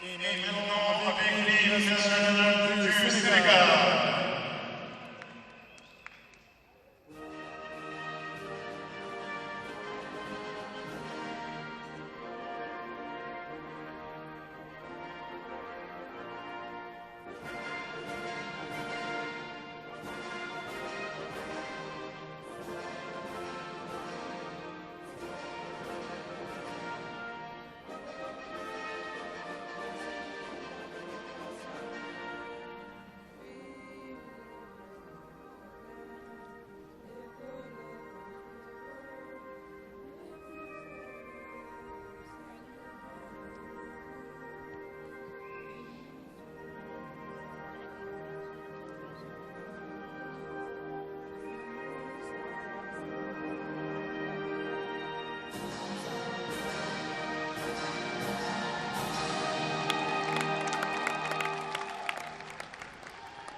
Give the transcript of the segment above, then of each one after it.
Et maintenant avec l'équipe nationale du Sénégal.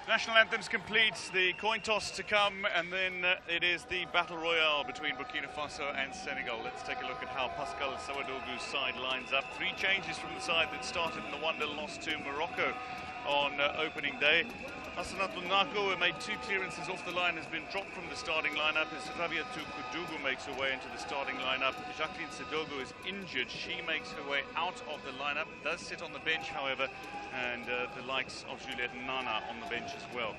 National anthems complete, the coin toss to come, and then it is the battle royale between Burkina Faso and Senegal. Let's take a look at how Pascal Sawadogu's side lines up. 3 changes from the side that started in the 1-0 loss to Morocco on opening day. Asanatou Nako, who made 2 clearances off the line, has been dropped from the starting lineup as Rabiatou Koudougou makes her way into the starting lineup. Jacqueline Sedogo is injured. She makes her way out of the lineup, does sit on the bench, however, and the likes of Juliette Nana on the bench as well.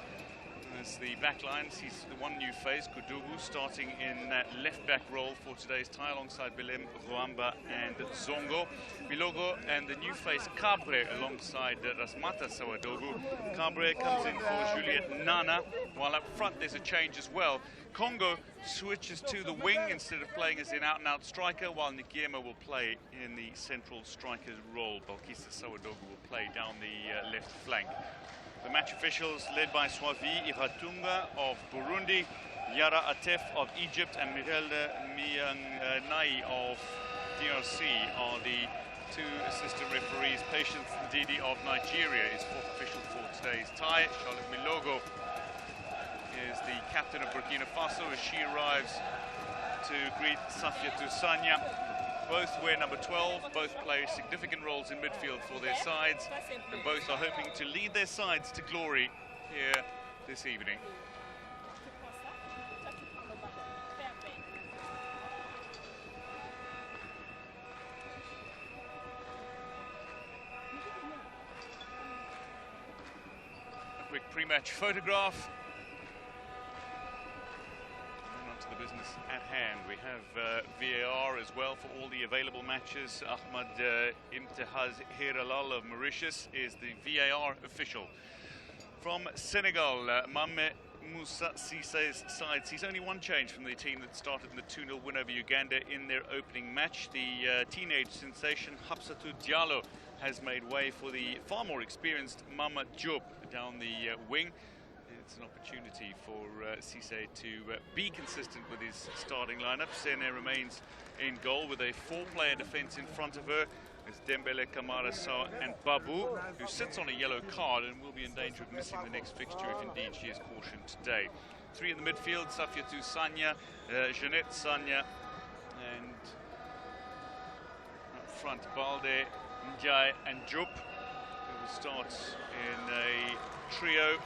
As the back line sees the one new face, Koudougou, starting in that left-back role for today's tie alongside Belém, Ruamba and Zongo. Bilogo and the new face Cabre alongside Rasmata Sawadogu. Cabre comes in for Juliette Nana, while up front there's a change as well. Congo switches to the wing instead of playing as an out-and-out striker, while Nigiema will play in the central striker's role. Balkissa Sawadogu will play down the left flank. The match officials, led by Swavi Iratunga of Burundi, Yara Atef of Egypt, and Mirelde Miangnai of DRC, are the 2 assistant referees. Patience Ndidi of Nigeria is 4th official for today's tie. Charlotte Milogo is the captain of Burkina Faso as she arrives to greet Safiatou Sagna. Both wear number 12, both play significant roles in midfield for their sides, and both are hoping to lead their sides to glory here this evening. A quick pre-match photograph. The business at hand. We have VAR as well for all the available matches. Ahmad Imtihaz Hiralal of Mauritius is the VAR official. From Senegal, Mame Moussa Sisse's side sees only 1 change from the team that started in the 2-0 win over Uganda in their opening match. The teenage sensation Hapsatou Diallo has made way for the far more experienced Mama Diop down the wing. It's an opportunity for Cisse to be consistent with his starting lineup. Sene remains in goal with a 4-player defence in front of her. There's Dembele, Kamara, Sarr and Babu, who sits on a yellow card and will be in danger of missing the next fixture if indeed she is cautioned today. 3 in the midfield, Safiatou Sagna, Jeanette Sagna, and up front Balde, Ndiaye and Diop, who will start in a trio.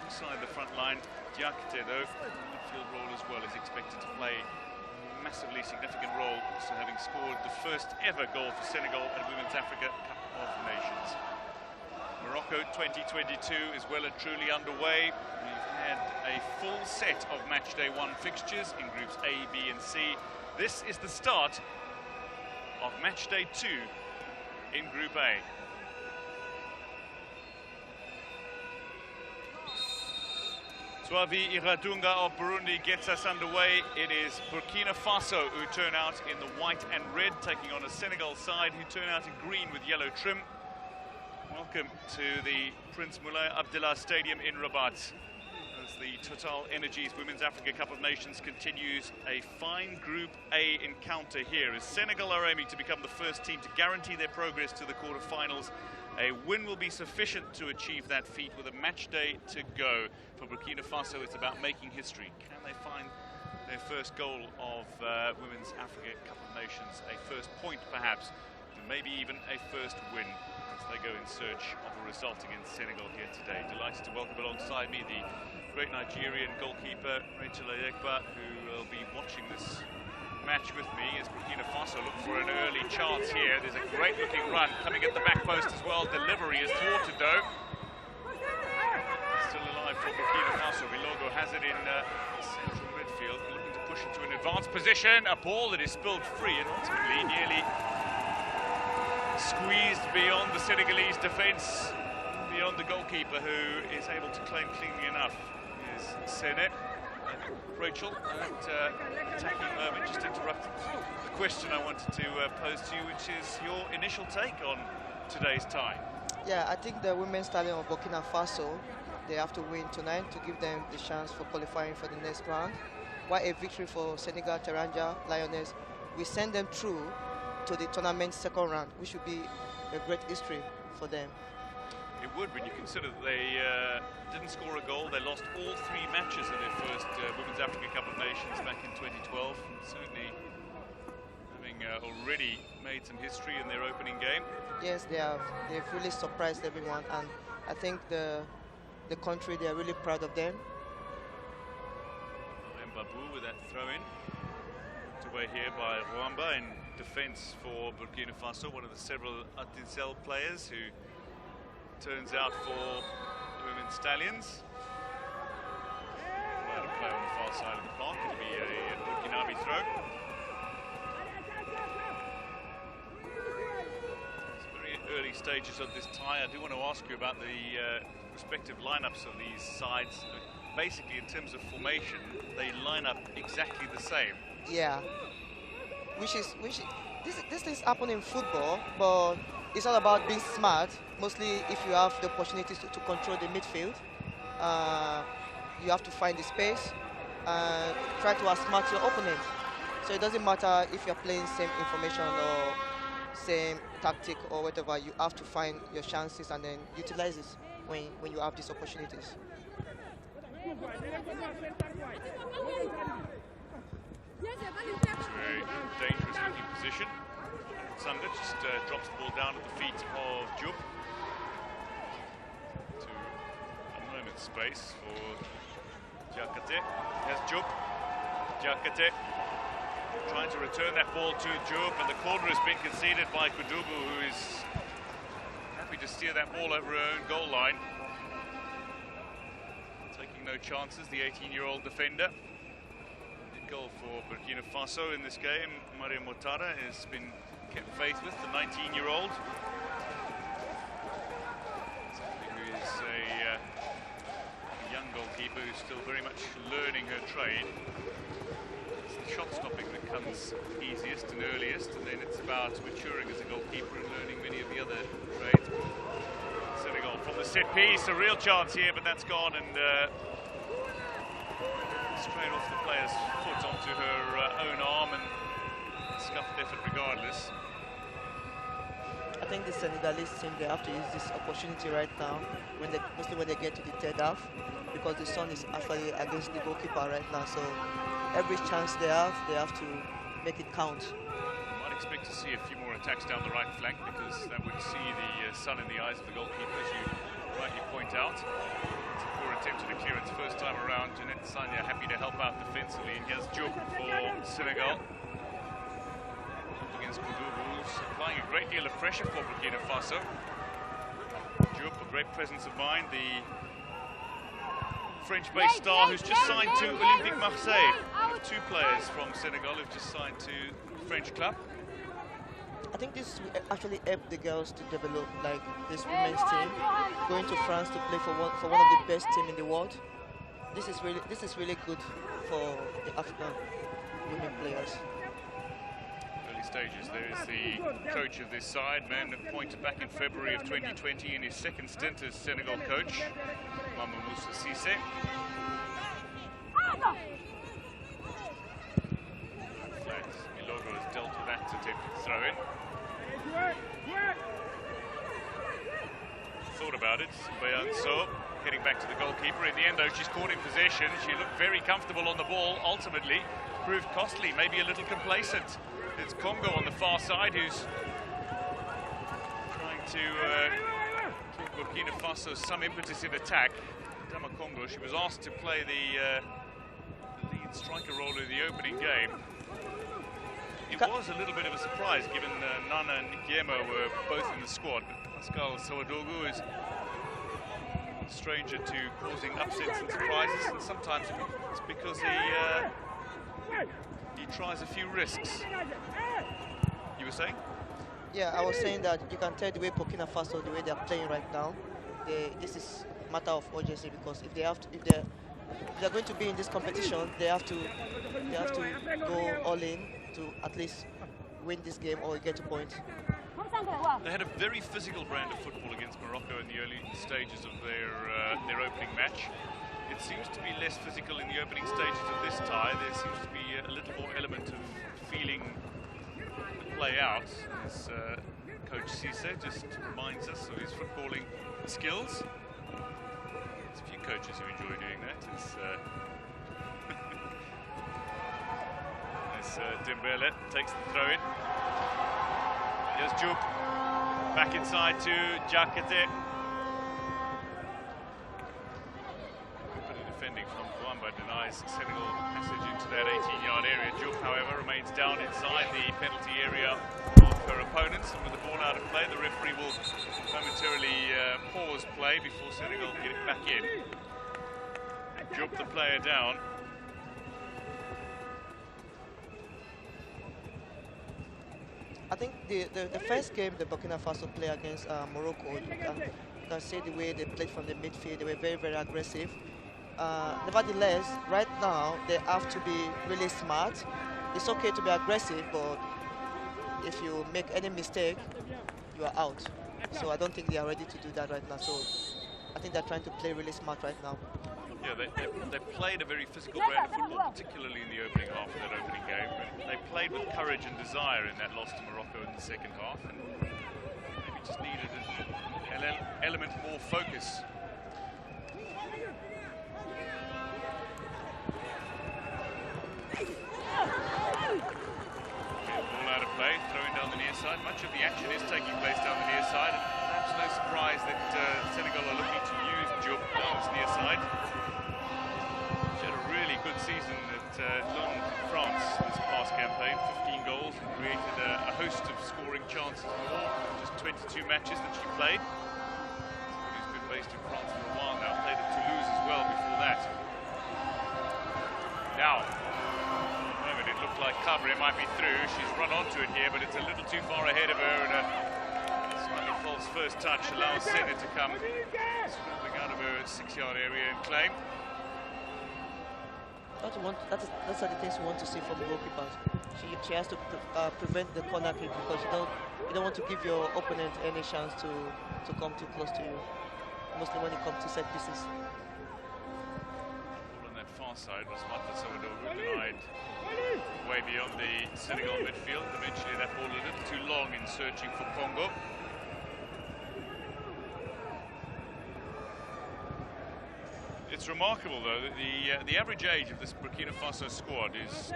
Inside the front line, Diakite, though, midfield role as well, is expected to play a massively significant role, so having scored the first ever goal for Senegal at Women's Africa Cup of Nations. Morocco 2022 is well and truly underway. We've had a full set of matchday 1 fixtures in groups A, B and C. This is the start of matchday 2 in Group A. Swavi Iratunga of Burundi gets us underway. It is Burkina Faso who turn out in the white and red, taking on a Senegal side who turn out in green with yellow trim. Welcome to the Prince Moulay Abdallah Stadium in Rabat, as the Total Energies Women's Africa Cup of Nations continues a fine Group A encounter here, as Senegal are aiming to become the first team to guarantee their progress to the quarter-finals. A win will be sufficient to achieve that feat with a match day to go. For Burkina Faso, it's about making history. Can they find their first goal of Women's Africa Cup of Nations? A first point, perhaps. maybe even a first win as they go in search of a result against Senegal here today. Delighted to welcome alongside me the great Nigerian goalkeeper Rachel Ayekba, who will be watching this match with me as Burkina Faso look for an early chance here. There's a great looking run coming at the back post as well. Delivery is thwarted though. Still alive for Burkina Faso. Bilogo has it in central midfield, looking to push into an advanced position. A ball that is spilled free and ultimately nearly squeezed beyond the Senegalese defence, beyond the goalkeeper, who is able to claim cleanly enough is Sene. Rachel, that attacking moment just interrupted the question I wanted to pose to you, which is your initial take on today's tie. Yeah, I think the women's stallion of Burkina Faso, they have to win tonight to give them the chance for qualifying for the next round. While a victory for Senegal Teranga Lioness, we send them through to the tournament's second round, which would be a great history for them. It would, when you consider that they didn't score a goal. They lost all 3 matches in their first Women's Africa Cup of Nations back in 2012. And certainly having already made some history in their opening game. Yes, they have. They've really surprised everyone, and I think the country, they are really proud of them. Babu with that throw-in. Put away here by Rwamba in defence for Burkina Faso, one of the several Atincel players who turns out for the women's stallions. Allowed to play on the far side of the park. It'll be a Burkinabe throw. It's very early stages of this tie. I do want to ask you about the respective lineups of these sides. Basically, in terms of formation, they line up exactly the same. Yeah, this things happen in football, but it's all about being smart. Mostly, if you have the opportunities to control the midfield, you have to find the space and try to outsmart your opponent. So it doesn't matter if you're playing same information or same tactic or whatever. You have to find your chances and then utilize it when you have these opportunities. It's a very dangerous looking position. Sunda just drops the ball down at the feet of Jup. To a moment's space for Diakate. There's Jup. Diakate trying to return that ball to Jup, and the corner has been conceded by Kudubu, who is happy to steer that ball over her own goal line. Taking no chances, the 18-year-old defender. Goal for Burkina Faso in this game. Maria Motara has been kept faith with, the 19-year-old. Who is a young goalkeeper who's still very much learning her trade. It's the shot stopping that comes easiest and earliest, and then it's about maturing as a goalkeeper and learning many of the other trades. Senegal from the set piece, a real chance here, but that's gone, and straight off the player's foot onto her own arm, and scuffed effort regardless. I think the Senegalese team, they have to use this opportunity right now, mostly when they get to the third half, because the sun is actually against the goalkeeper right now. So every chance they have to make it count. You might expect to see a few more attacks down the right flank, because that would see the sun in the eyes of the goalkeeper, as you rightly point out. Poor attempt at a clearance first time around. Jeanette Sanya happy to help out defensively, and here's Diop for Senegal. Up against Kudubu, who's applying a great deal of pressure for Burkina Faso. Diop, a great presence of mind, the French-based star who's just signed to Olympique Marseille. One of 2 players from Senegal who've just signed to the French club. I think this will actually help the girls to develop, like this women's team going to France to play for one of the best teams in the world. This is really good for the African women players. Early stages. There is the coach of this side, man appointed back in February of 2020 in his second stint as Senegal coach, Mamadou Moussa Cissé. Flags. Bilogo has dealt with that attempted throw-in. Thought about it, So heading back to the goalkeeper. In the end, though, she's caught in possession. She looked very comfortable on the ball. Ultimately, proved costly, maybe a little complacent. It's Congo on the far side who's to give Burkina Faso some impetus in attack. Dama Congo, she was asked to play the lead striker role in the opening game. It was a little bit of a surprise given Nana and Guillermo were both in the squad. But Pascal Sawadogu is a stranger to causing upsets and surprises, and sometimes it's because he tries a few risks. You were saying? Yeah, I was saying that you can tell the way Burkina Faso, the way they are playing right now, this is matter of urgency, because if they're going to be in this competition, they have to go all in to at least win this game or get a point. They had a very physical brand of football against Morocco in the early stages of their opening match. It seems to be less physical in the opening stages of this tie. There seems to be a little more element of feeling the play out. As Coach Cisse just reminds us of his footballing skills. There's a few coaches who enjoy doing that. As Dembele takes the throw in. Here's Jup. Back inside to Jakate. Defending from Kouamba denies Senegal passage into that 18-yard area. Jup, however, remains down inside the penalty area of her opponents, and with the ball out of play, the referee will momentarily pause play before Senegal get it back in. Jup, the player, down. I think the first game the Burkina Faso played against Morocco, you can see the way they played from the midfield. They were very, very aggressive. Nevertheless, right now they have to be really smart. It's okay to be aggressive, but if you make any mistake, you are out. So I don't think they are ready to do that right now. So I think they're trying to play really smart right now. Yeah, they played a very physical brand of football, particularly in the opening half of that opening game. They played with courage and desire in that loss to Morocco in the second half, and maybe just needed an element more focus. Ball out of play, throwing down the near side. Much of the action is taking place down the near side, and perhaps no surprise that Senegal are looking to use Diop down this near side. She had a really good season at Lyon, France this past campaign, 15 goals, and created a host of scoring chances more. Just 22 matches that she played. Somebody who's been based in France for a while now, played at Toulouse as well before that. Now, it looked like cover, it might be through. She's run onto it here, but it's a little too far ahead of her, and a slightly false first touch allows Senna to come scrambling out of her 6-yard area and claim. That's the things you want to see from the goalkeepers. She has to prevent the corner kick, because you don't want to give your opponent any chance to come too close to you, mostly when it comes to set pieces. On that far side was Marta Sawadogu, denied way beyond the Senegal midfield. Eventually that ball a little too long in searching for Congo. It's remarkable, though, that the average age of this Burkina Faso squad is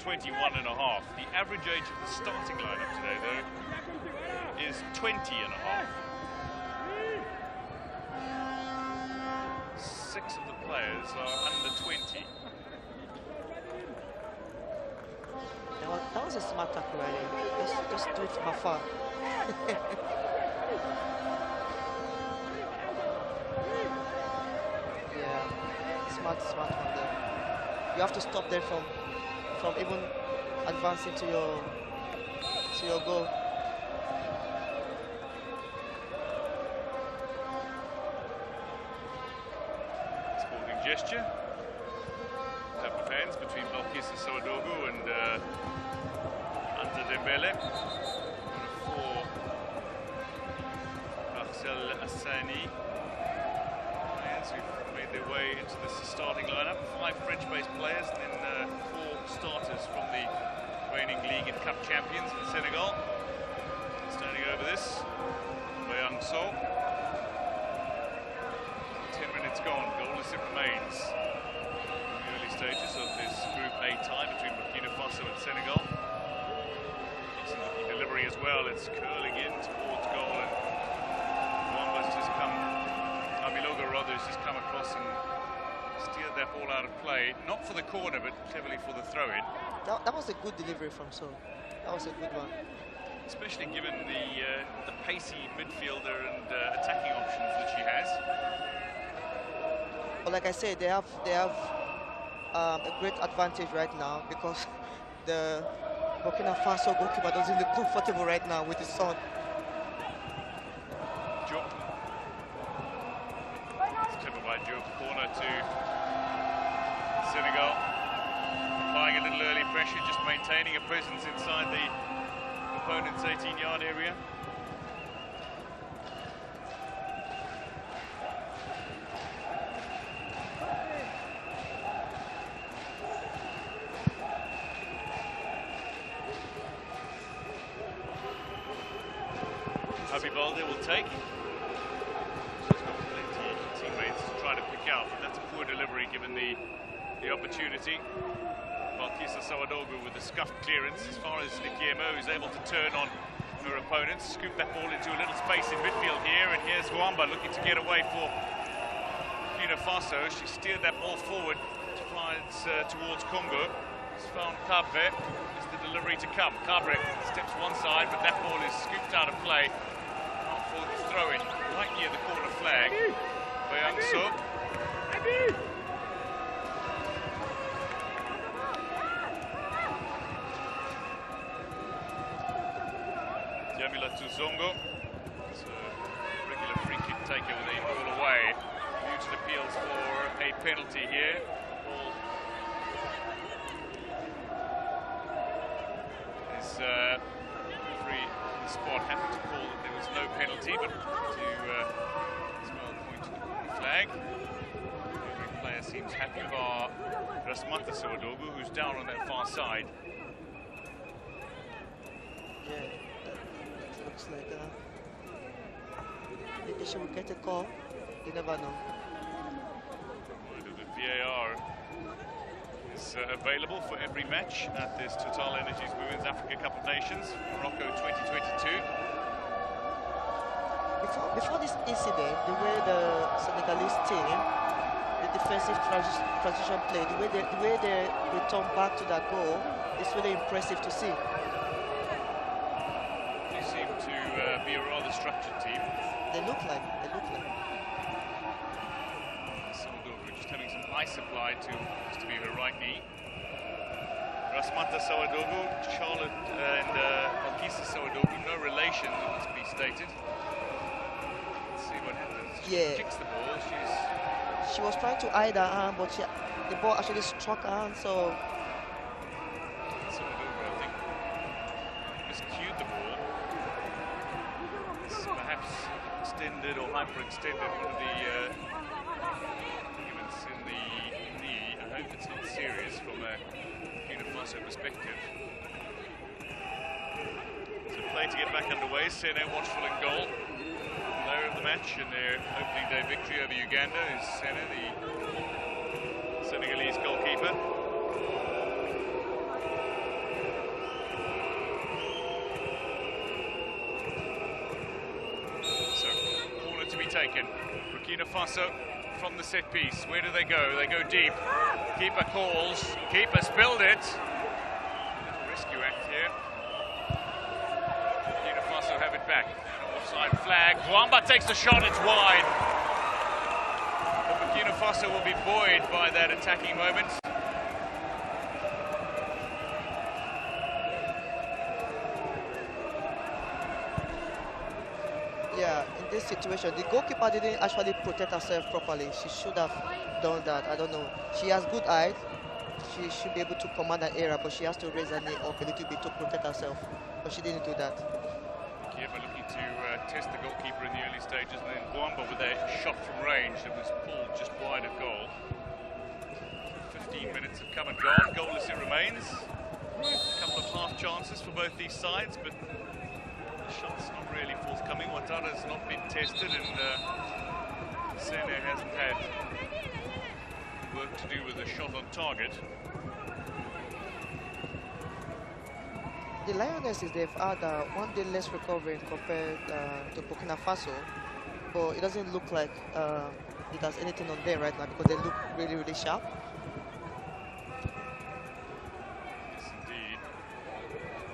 21 and a half. The average age of the starting lineup today, though, is 20 and a half. 6 of the players are under 20. That was a smart tackle right there. Just do it from afar. Yeah, smart one there. You have to stop them from even advancing to your goal. Sporting gesture. Tap of hands between Balkis Sawadogu and Dembele. For Marcel Assani. Players who've made their way into this starting lineup. 5 French-based players, and then 4 starters from the reigning league and cup champions in Senegal. Standing over this, Bayang So. 10 minutes gone, goalless it remains. In the early stages of this Group A tie between Burkina Faso and Senegal. Delivery as well, it's curling in towards goal, and Amilogo Rothers has come across and steered that ball out of play. Not for the corner, but cleverly for the throw-in. That was a good delivery from So. That was a good one. Especially given the pacey midfielder and attacking options that she has. But like I said, they have a great advantage right now because the Burkina Faso goalkeeper doesn't look comfortable right now with his son. Joe. It's clever by Joe. Corner to Senegal. Applying a little early pressure, just maintaining a presence inside the opponent's 18-yard area. Abibalde will take. She's got plenty of teammates to try to pick out, but that's a poor delivery given the opportunity. Balkisa Sawadogu with the scuffed clearance as far as Nikiemo is able to turn on her opponents, scoop that ball into a little space in midfield here, and here's Gwamba looking to get away for Burkina Faso. She steered that ball forward, flies towards Congo. She's found Cabre. Is the delivery to come? Cabre steps one side, but that ball is scooped out of play. For the throw-in, right near the corner flag. Bayang So. Jamila Tuzongo. It's a regular free kick taker with a ball away. Newton appeals for a penalty here. Ball is free on the spot. Happy to call that there was no penalty, but to as well point to the corner flag. Every player seems happy, bar Rasmata Sawadogu, who's down on that far side. Yeah, that looks like maybe she will get a call. You never know. Word of the VAR is available for every match at this Total Energies Women's Africa Cup of Nations, Morocco 2022. Before this incident, the way the Senegalese team, the defensive transition play, the way they return back to that goal, is really impressive to see. They seem to be a rather structured team. They look like. Sawadogu just having some ice applied to used to be her right knee. Rasmata Sawadogu, Charlotte and Balkisa Sawadogu, no relation, it must be stated. Let's see what happens. She kicks the ball. She was trying to hide her arm, but the ball actually struck her hand, so... Sawadogu, I think, miscued the ball. It's perhaps extended or hyperextended one of the ligaments in the knee. I hope it's not serious from a Burkina Faso perspective. So play to get back underway. Sene watchful in goal. Player of the match in their opening day victory over Uganda is Sene, the Senegalese goalkeeper. So, corner to be taken. Burkina Faso from the set piece. Where do they go? They go deep. Keeper calls. Keeper spilled it. Little rescue act here. Burkina Faso have it back. Offside flag. Gwamba takes the shot. It's wide. But Burkina Faso will be buoyed by that attacking moment. Yeah, in this situation, the goalkeeper didn't actually protect herself properly. She should have done that. I don't know. She has good eyes. She should be able to command an area, but she has to raise her knee up a little bit to protect herself. But she didn't do that. Kiefer looking to test the goalkeeper in the early stages, and then Gwamba with a shot from range that was pulled just wide of goal. 15 minutes have come and gone. Goalless it remains. A couple of half chances for both these sides, but the shot's not really forthcoming. Watara's not been tested, and Sene hasn't had work to do with a shot on target. The Lionesses, they've had one day less recovery compared to Burkina Faso, but it doesn't look like it has anything on there right now because they look really, really sharp. Yes, indeed.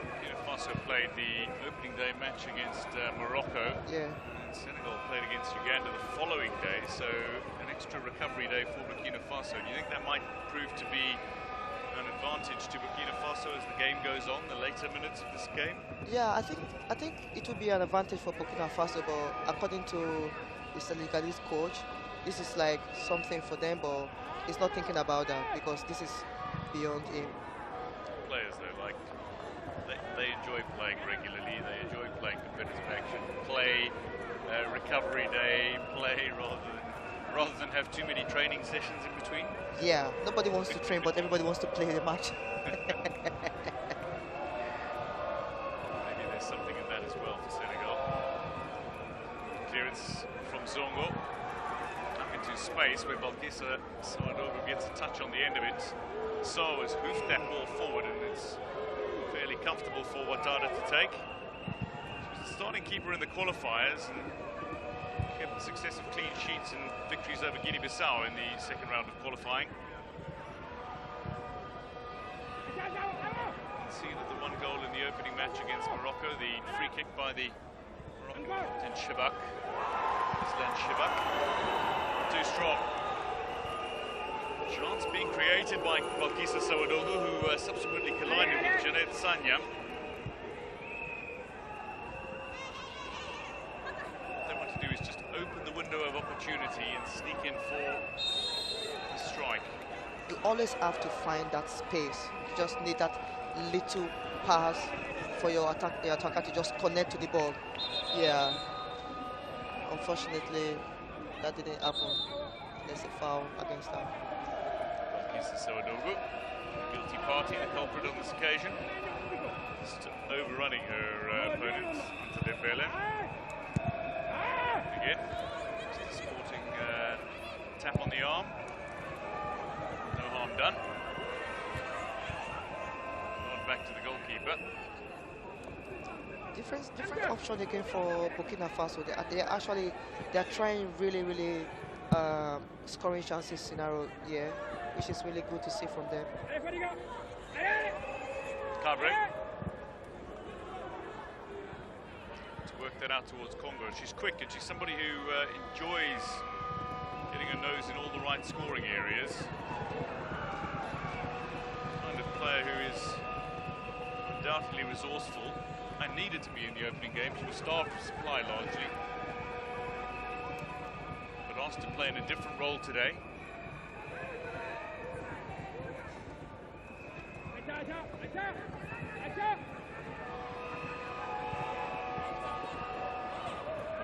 Burkina Faso played the opening day match against Morocco. Yeah. And Senegal played against Uganda the following day, so an extra recovery day for Burkina Faso. Do you think that might prove to be an advantage to Burkina Faso as the game goes on, the later minutes of this game? Yeah, I think it would be an advantage for Burkina Faso, but according to the Senegalese coach, this is like something for them, but he's not thinking about that because this is beyond him. Players though, like they enjoy playing regularly, they enjoy playing competitive action, play recovery day, play rather than have too many training sessions in between. Yeah, nobody wants to train, but everybody wants to play the match. Maybe there's something in that as well for Senegal. Clearance from Zongo. Up into space where Balkissa Sawadogo gets a touch on the end of it. So has hoofed that ball forward and it's fairly comfortable for Ouattara to take. She was the starting keeper in the qualifiers and kept successive clean sheets and victories over Guinea-Bissau in the second round of qualifying. See that the one goal in the opening match against Morocco, the free kick by the Moroccan captain Shabak, Islan Shabak, too strong. Chance being created by Balkissa Sawadogo, who subsequently collided with Janet Sanya. What they want to do is just open the window of opportunity and sneak in for a strike. You always have to find that space. You just need that little pass for your attacker to just connect to the ball. Yeah. Unfortunately, that didn't happen. There's a foul against her. Balkissa Sawadogo, guilty party, the culprit on this occasion. Just overrunning her opponent, Anta Dembele. Again, just a sporting tap on the arm. No harm done. On back to the goalkeeper. Different option again for Burkina Faso. They are trying really scoring chances scenario here, which is really good to see from them. Cabre. To work that out towards Congo. She's quick and she's somebody who enjoys getting her nose in all the right scoring areas. Kind of player who is undoubtedly resourceful and needed to be in the opening game. She was starved for supply largely, but asked to play in a different role today.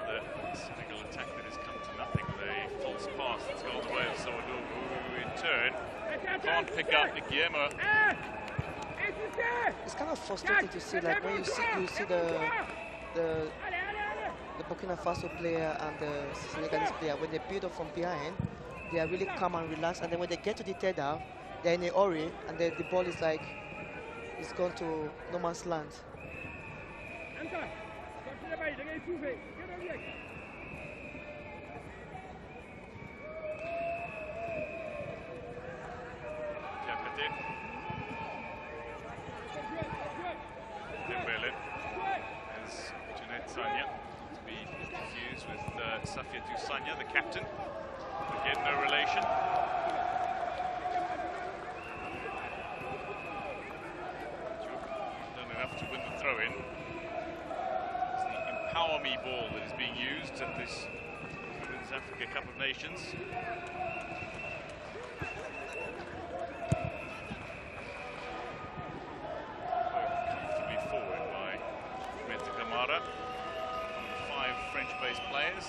The Senegal attack that has come to nothing with a false pass that's gone the way of Sawadogo, who in turn can't pick up Guillermo. It's kind of frustrating to see, like when you see the Burkina Faso player and the Senegalese player, when they build up from behind, they are really calm and relaxed, and then when they get to the third half, they're in a hurry, and then the ball is like it's gone to no man's land. Dembele as Janet Sanya, to be confused with Safiatou Sanya, the captain. Again, no relation. Done enough to win the throw-in. It's the Empower Me ball that is being used at this Women's Africa Cup of Nations. French-based players.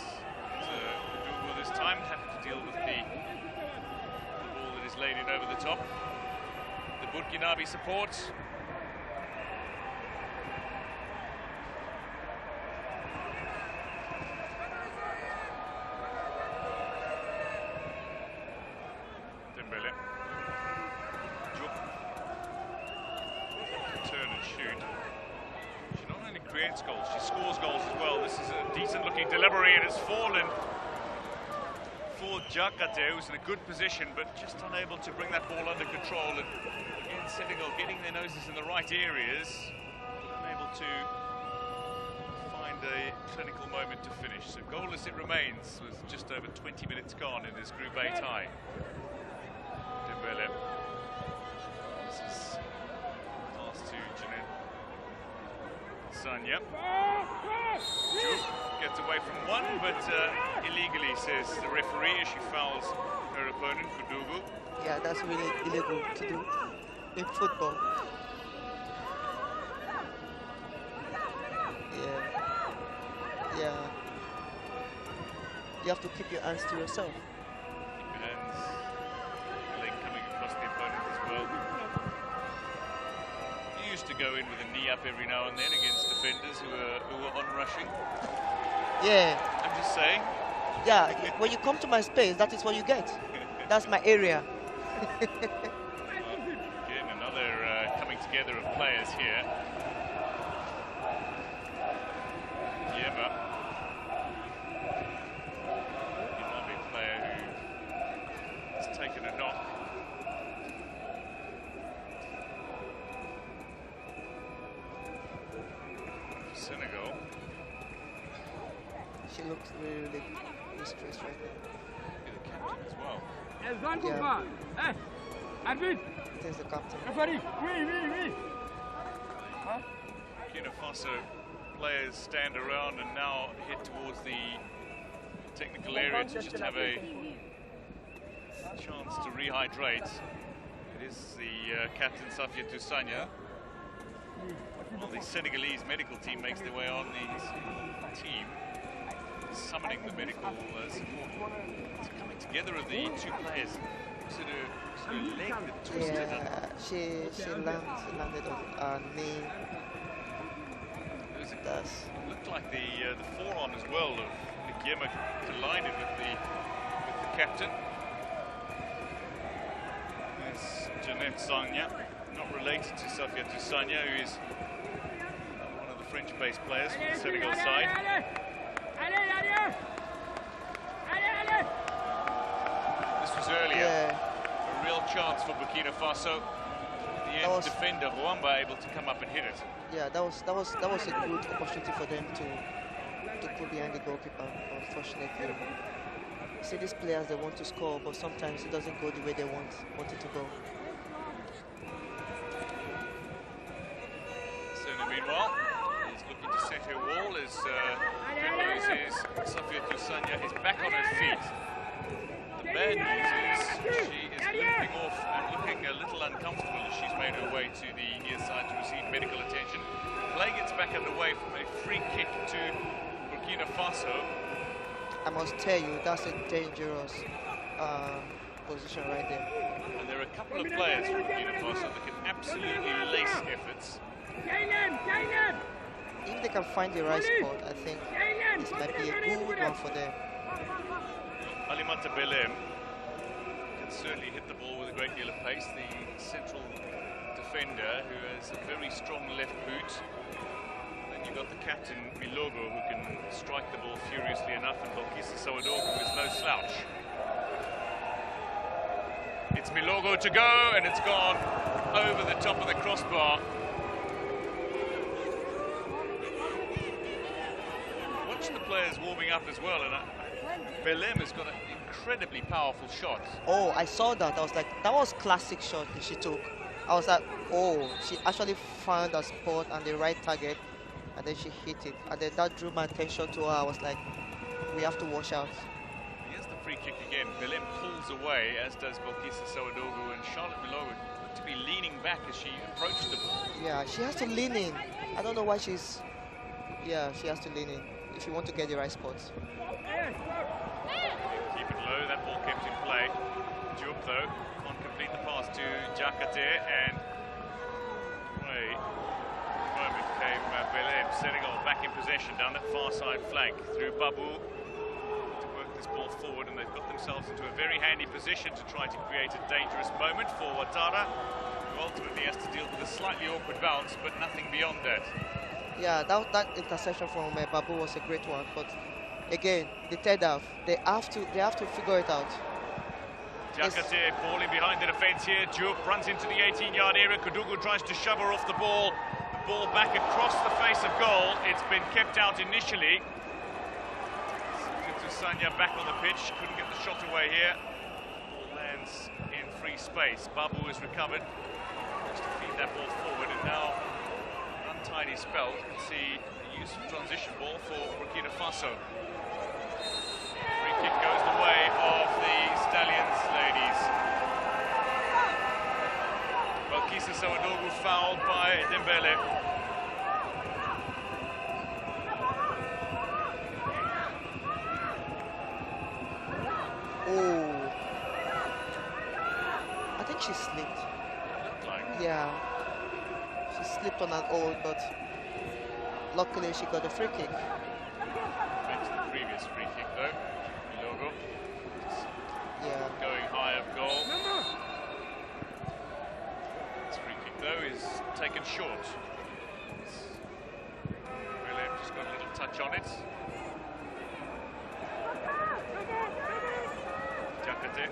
Ouattara this time having to deal with the ball that is laid in over the top. The Burkinabe support. Dembele. Turn and shoot. She not only creates against goals. She scores goals as well. This is a decent-looking delivery, and it's fallen for Jakate, who's in a good position, but just unable to bring that ball under control. And again, Senegal getting their noses in the right areas, unable to find a clinical moment to finish. So goalless it remains, with just over 20 minutes gone in this Group A tie. Dembele. This is pass to Janet Sanya. Gets away from one, but illegally, says the referee, as she fouls her opponent, Kudugu. Yeah, that's really illegal to do in football. Yeah. You have to keep your hands to yourself. Keep your hands, leg coming across the opponent as well. You used to go in with a knee up every now and then against defenders who were on-rushing. Yeah. I'm just saying. Yeah, when you come to my space, that is what you get. That's my area. Again, another coming together of players here. Yema. Another player who has taken a knock. Senegal. She looks really stressed right now. Be the captain as well. Yeah. There's the captain. Burkina Faso players stand around and now head towards the technical area to just have a chance to rehydrate. It is the captain Safia Toussagna. Well, the Senegalese medical team makes their way on the team, summoning the medical support. It's coming together of the two players. Sort of leg that twisted. Yeah, she landed on her knee. It looked like the forearm as well of Yema collided with the captain. It's Janet Sanya, not related to Safia Toussagna, who is one of the French-based players from the Senegal side. This was earlier. Yeah. A real chance for Burkina Faso. The end defender Wamba able to come up and hit it. Yeah, that was a good opportunity for them to put behind the goalkeeper. Unfortunately, see, these players, they want to score, but sometimes it doesn't go the way they want it to go. So meanwhile, he's looking to set her wall as Safia Toussagna is back on her feet. The bad news is she is limping off and looking a little uncomfortable as she's made her way to the near side to receive medical attention. Play gets back underway from a free kick to Burkina Faso. I must tell you, that's a dangerous position right there. And there are a couple of players from Burkina Faso that can absolutely lace efforts. If they can find the right spot, I think this might be a good one for them. Alimata Belem can certainly hit the ball with a great deal of pace. The central defender who has a very strong left boot. Then you've got the captain Milogo who can strike the ball furiously enough, and Balkisa Sawadogo is no slouch. It's Milogo to go, and it's gone over the top of the crossbar. Watch the players warming up as well, and Belem has got an incredibly powerful shot. Oh, I saw that. I was like, that was classic shot that she took. I was like, oh, she actually found a spot and the right target, and then she hit it. And then that drew my attention to her. I was like, we have to watch out. Here's the free kick again. Belem pulls away, as does Balkisa Sawadogo, and Charlotte Milogo looked to be leaning back as she approached the ball. Yeah, she has to lean in. I don't know why she's... Yeah, she has to lean in if you want to get the right spots. Keep it low, that ball kept in play. Diop, though, can't complete the pass to Jakate, and away. The moment came Belem. Senegal back in possession down that far side flank through Babu to work this ball forward, and they've got themselves into a very handy position to try to create a dangerous moment for Ouattara, who ultimately has to deal with a slightly awkward bounce, but nothing beyond that. Yeah, that interception from Babu was a great one. But again, the third half, they have to figure it out. Diakate falling behind the defence here. Diop runs into the 18-yard area. Kudugu tries to shove her off the ball. The ball back across the face of goal. It's been kept out initially. Sanya back on the pitch. Couldn't get the shot away here. Ball lands in free space. Babu is recovered. Just to feed that ball forward. And now, untidy spell. You can see the use of transition ball for Burkina Faso. Free kick goes the way of the Stallions ladies. Balkisa Sawadogu fouled by Dembele. Oh, I think she slipped. Looked like. Yeah, she slipped on an old, but luckily she got a free kick. Mentioned the previous free kick though. Logo. Yeah. Going high of goal. This free kick though is taken short. Willem just got a little touch on it. Diakate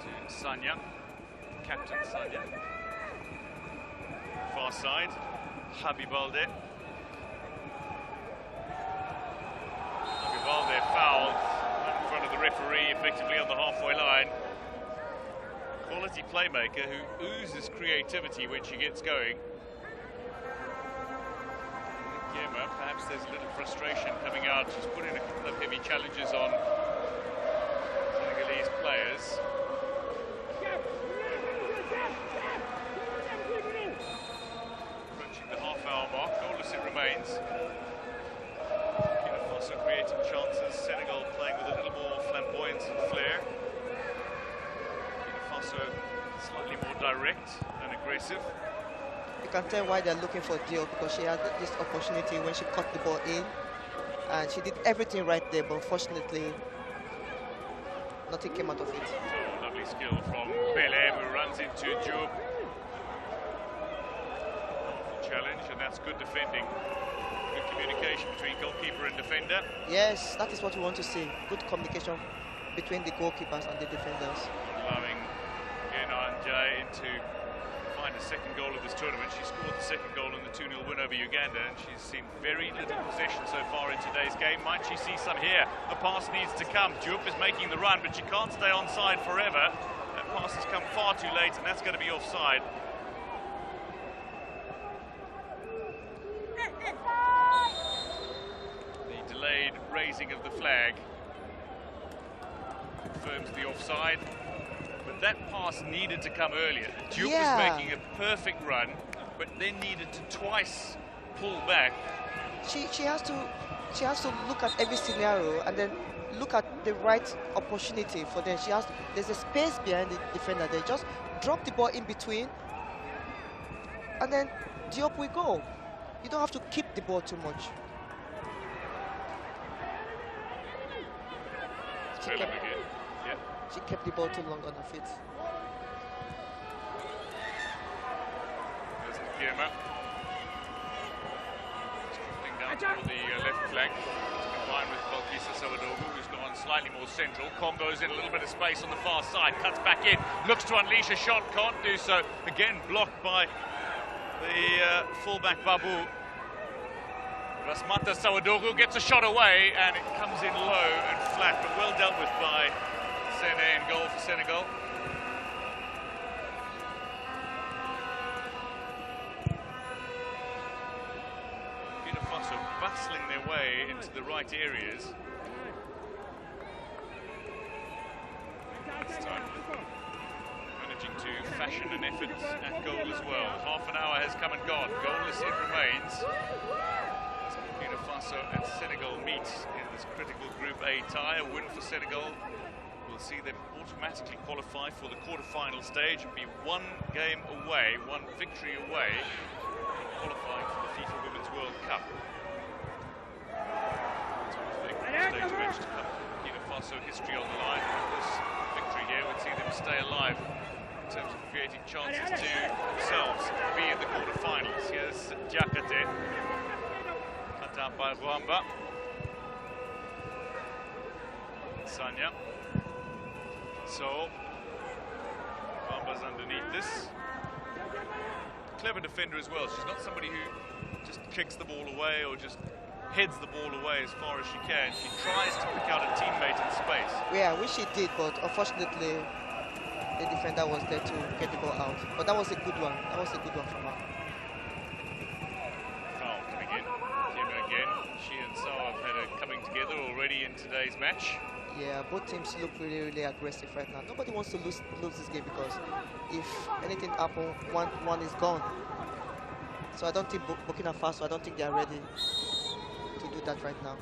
to Sanya, captain Sanya. Far side, Habibalde. Habibalde fouled in front of the referee, effectively on the halfway line. Quality playmaker who oozes creativity when she gets going. Gemma, perhaps there's a little frustration coming out. She's put in a couple of heavy challenges on Senegalese players. Approaching the half-hour mark, goalless it remains. Burkina Faso creating chances, Senegal playing with a little more flamboyance and flair. Burkina Faso slightly more direct and aggressive. You can tell why they're looking for Diop, because she had this opportunity when she cut the ball in, and she did everything right there, but unfortunately nothing came out of it. So, lovely skill from Belem, who runs into Diop. Challenge, and that's good defending. Good communication between goalkeeper and defender. Yes, that is what we want to see. Good communication between the goalkeepers and the defenders. Allowing Gena Njai to find a second goal of this tournament. She scored the second goal in the 2-0 win over Uganda, and she's seen very little possession so far in today's game. Might she see some here? The pass needs to come. Diop is making the run, but she can't stay onside forever. That pass has come far too late, and that's going to be offside. The delayed raising of the flag confirms the offside. But that pass needed to come earlier. Diop was making a perfect run, but then needed to twice pull back. She has to look at every scenario and then look at the right opportunity for them. There's a space behind the defender. They just drop the ball in between, and then Diop will go. You don't have to keep the ball too much. She kept the ball too long on her feet. There's Guillermo. Drifting down toward the left flank. Combined with Balkisa Sawadogu, who's gone slightly more central. Congo's in a little bit of space on the far side. Cuts back in. Looks to unleash a shot. Can't do so. Again, blocked by the fullback Babu. Rasmata Sawadogu gets a shot away, and it comes in low and flat, but well dealt with by Sene in goal for Senegal. Burkina Faso bustling their way into the right areas. This time managing to fashion an effort at goal as well. Half an hour has come and gone. Goalless it remains. As Burkina Faso and Senegal meet in this critical Group A tie. A win for Senegal will see them automatically qualify for the quarter-final stage and be one game away, one victory away, qualifying for the FIFA Women's World Cup. It's a stage match to come. Burkina Faso history on the line. This victory here would see them stay alive in terms of creating chances to themselves to be in the quarter-finals. Here's Diakate. out by Wamba. Sanya. So, Wamba's underneath this. Clever defender as well. She's not somebody who just kicks the ball away or just heads the ball away as far as she can. She tries to pick out a teammate in space. Yeah, which she did, but unfortunately, the defender was there to get the ball out. But that was a good one. That was a good one from her. Foul coming in. Kema again. She and Sawa have had a coming together already in today's match. Yeah, both teams look really, really aggressive right now. Nobody wants to lose this game because if anything happens, one is gone. So I don't think Burkina Faso, I don't think they are ready to do that right now.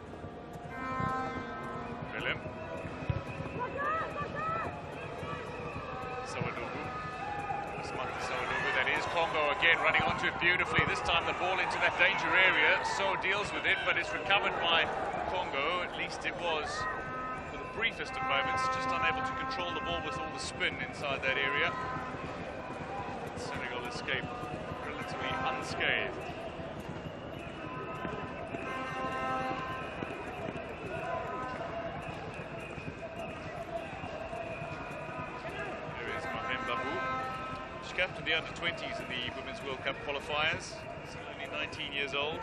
Willem. Sawadogu. Sawadogu, that is. Congo again running onto it beautifully. This time the ball into that danger area. So deals with it, but it's recovered by Congo. At least it was for the briefest of moments, just unable to control the ball with all the spin inside that area. Senegal escaped relatively unscathed. She captained the under-20s in the Women's World Cup qualifiers. She's only 19 years old.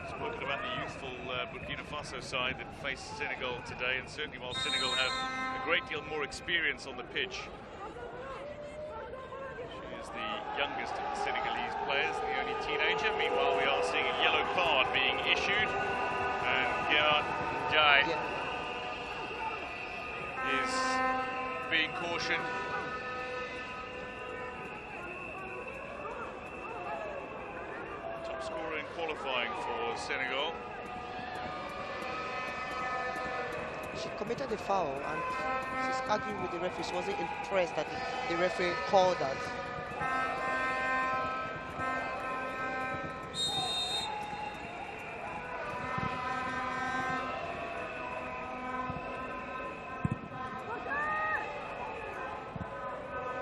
Spoken about the youthful Burkina Faso side that faced Senegal today, and certainly while Senegal have a great deal more experience on the pitch. She is the youngest of the Senegalese players, the only teenager. Meanwhile, we are seeing a yellow card being issued, and Gerard Jai is being cautioned. Scorer in qualifying for Senegal. She committed a foul and she's arguing with the referee. She wasn't impressed that the referee called that.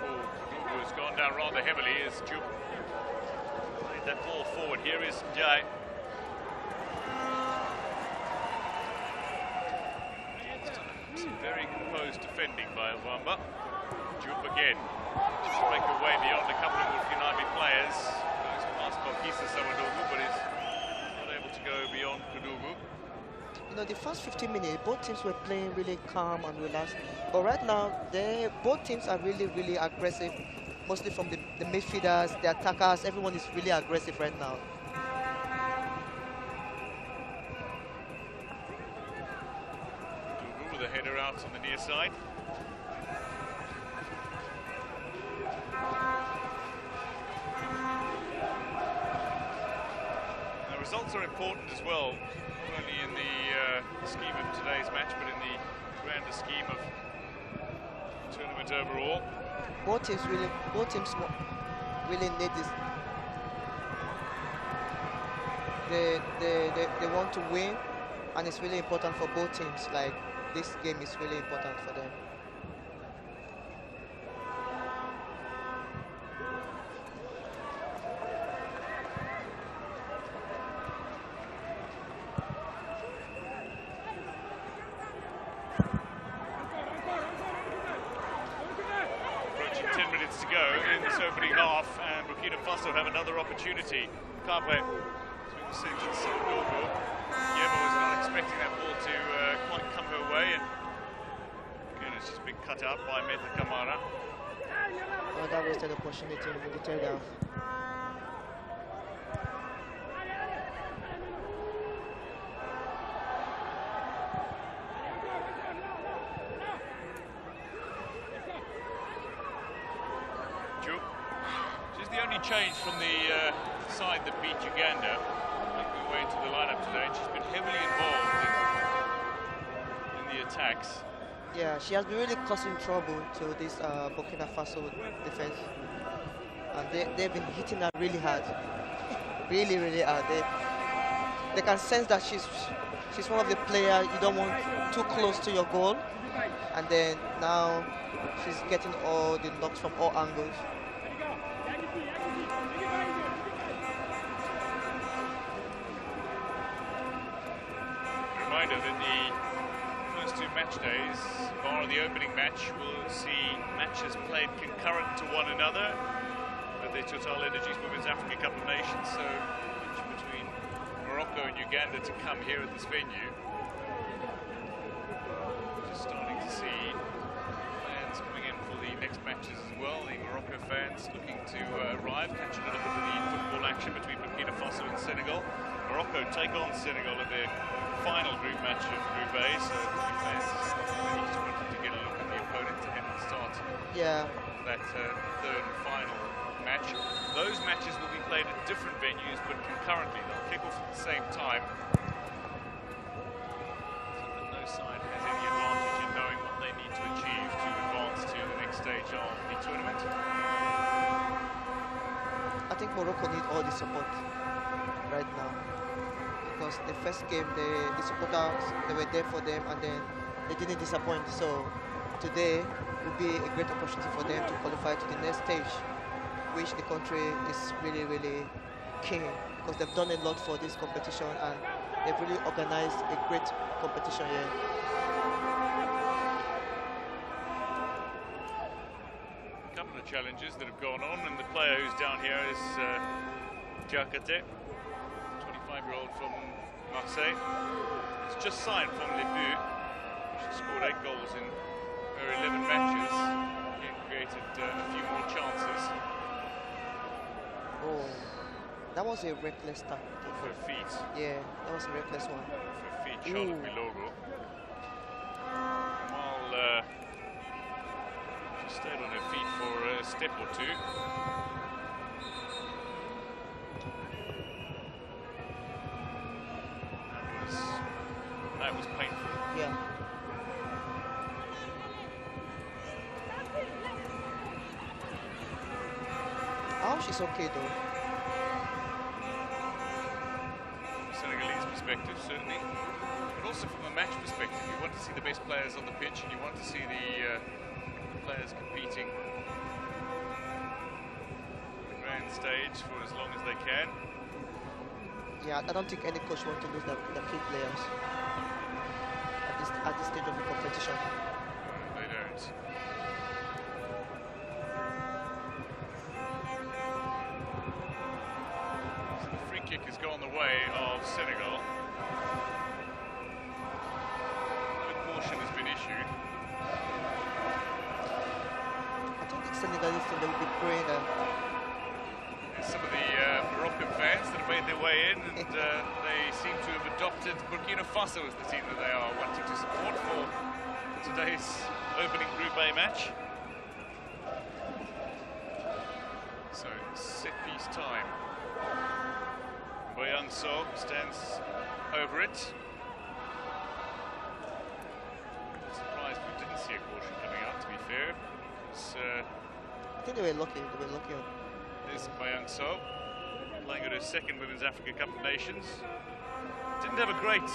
Oh, has gone down rather heavily as Jup that ball forward. Here is Jai. Some very composed defending by Wamba. Jup again. Just break away beyond a couple of Burkinabe players. Goes past Kokisa Sawadogu, but is not able to go beyond Kudugu. You know, the first 15 minutes, both teams were playing really calm and relaxed. But right now, both teams are really, really aggressive. Mostly from the midfielders, the attackers, everyone is really aggressive right now. Dugu with a header out on the near side. The results are important as well, not only in the scheme of today's match, but in the grander scheme of the tournament overall. Both teams really need this. They want to win, and it's really important for both teams. Like, this game is really important for them. To go in this opening half, and Burkina Faso have another opportunity. Kabe between Sage and Sawadogu. Yema was not expecting that ball to quite come her way, and again it's just been cut out by Meta Kamara. Oh, that wasted opportunity in the third half. She's the only change from the side that beat Uganda, making her way into the lineup today, and she's been heavily involved in the attacks. Yeah, she has been really causing trouble to this Burkina Faso defense, and they've been hitting her really hard, really hard. They can sense that she's one of the players you don't want too close to your goal, and then now she's getting all the knocks from all angles. reminder that the first two match days, bar the opening match, will see matches played concurrent to one another at the Total Energies Women's Africa Cup of Nations. So, match between Morocco and Uganda to come here at this venue. Just starting to see fans coming in for the next matches as well. The Morocco fans looking to arrive, catching a look at the football action between Burkina Faso and Senegal. Morocco take on Senegal in their final group match of Group A, so fans just wanted to get a look at the opponent ahead of the start of that third and final match. Those matches will be played at different venues, but concurrently. They'll kick off at the same time. So that no side has any advantage in knowing what they need to achieve to advance to the next stage of the tournament. I think Morocco need all the support right now, because the first game the supporters, they were there for them and then they didn't disappoint. So today will be a great opportunity for them to qualify to the next stage, which the country is really, really keen, because they've done a lot for this competition and they've really organized a great competition here. A couple of challenges that have gone on, and the player who's down here is Diakate, 25-year-old from Marseille. He's just signed from Le But. She scored 8 goals in her 11 matches. He created a few more chances. Oh, that was a reckless tackle. For her feet. Yeah, that was a reckless one. For her feet, Charlotte Milogo. While she stayed on her feet for a step or two. That was painful. Yeah. Oh, she's okay though. Senegalese perspective, certainly. But also from a match perspective, you want to see the best players on the pitch and you want to see the players competing on the grand stage for as long as they can. Yeah, I don't think any coach wants to lose the key players at this stage of the competition. They don't. So the free kick has gone the way of Senegal. No caution has been issued. I don't think Senegalese team will be praying that. There's some of the Moroccan fans that have made their way in, and they seem to have adopted Burkina Faso as the team that they are wanting to support for today's opening Group A match. So, set piece time. Boyan So stands over it. Surprised we didn't see a caution coming out, to be fair. I think they were lucky. They were lucky. There's Boyan So, playing at her second Women's Africa Cup of Nations. Didn't have a great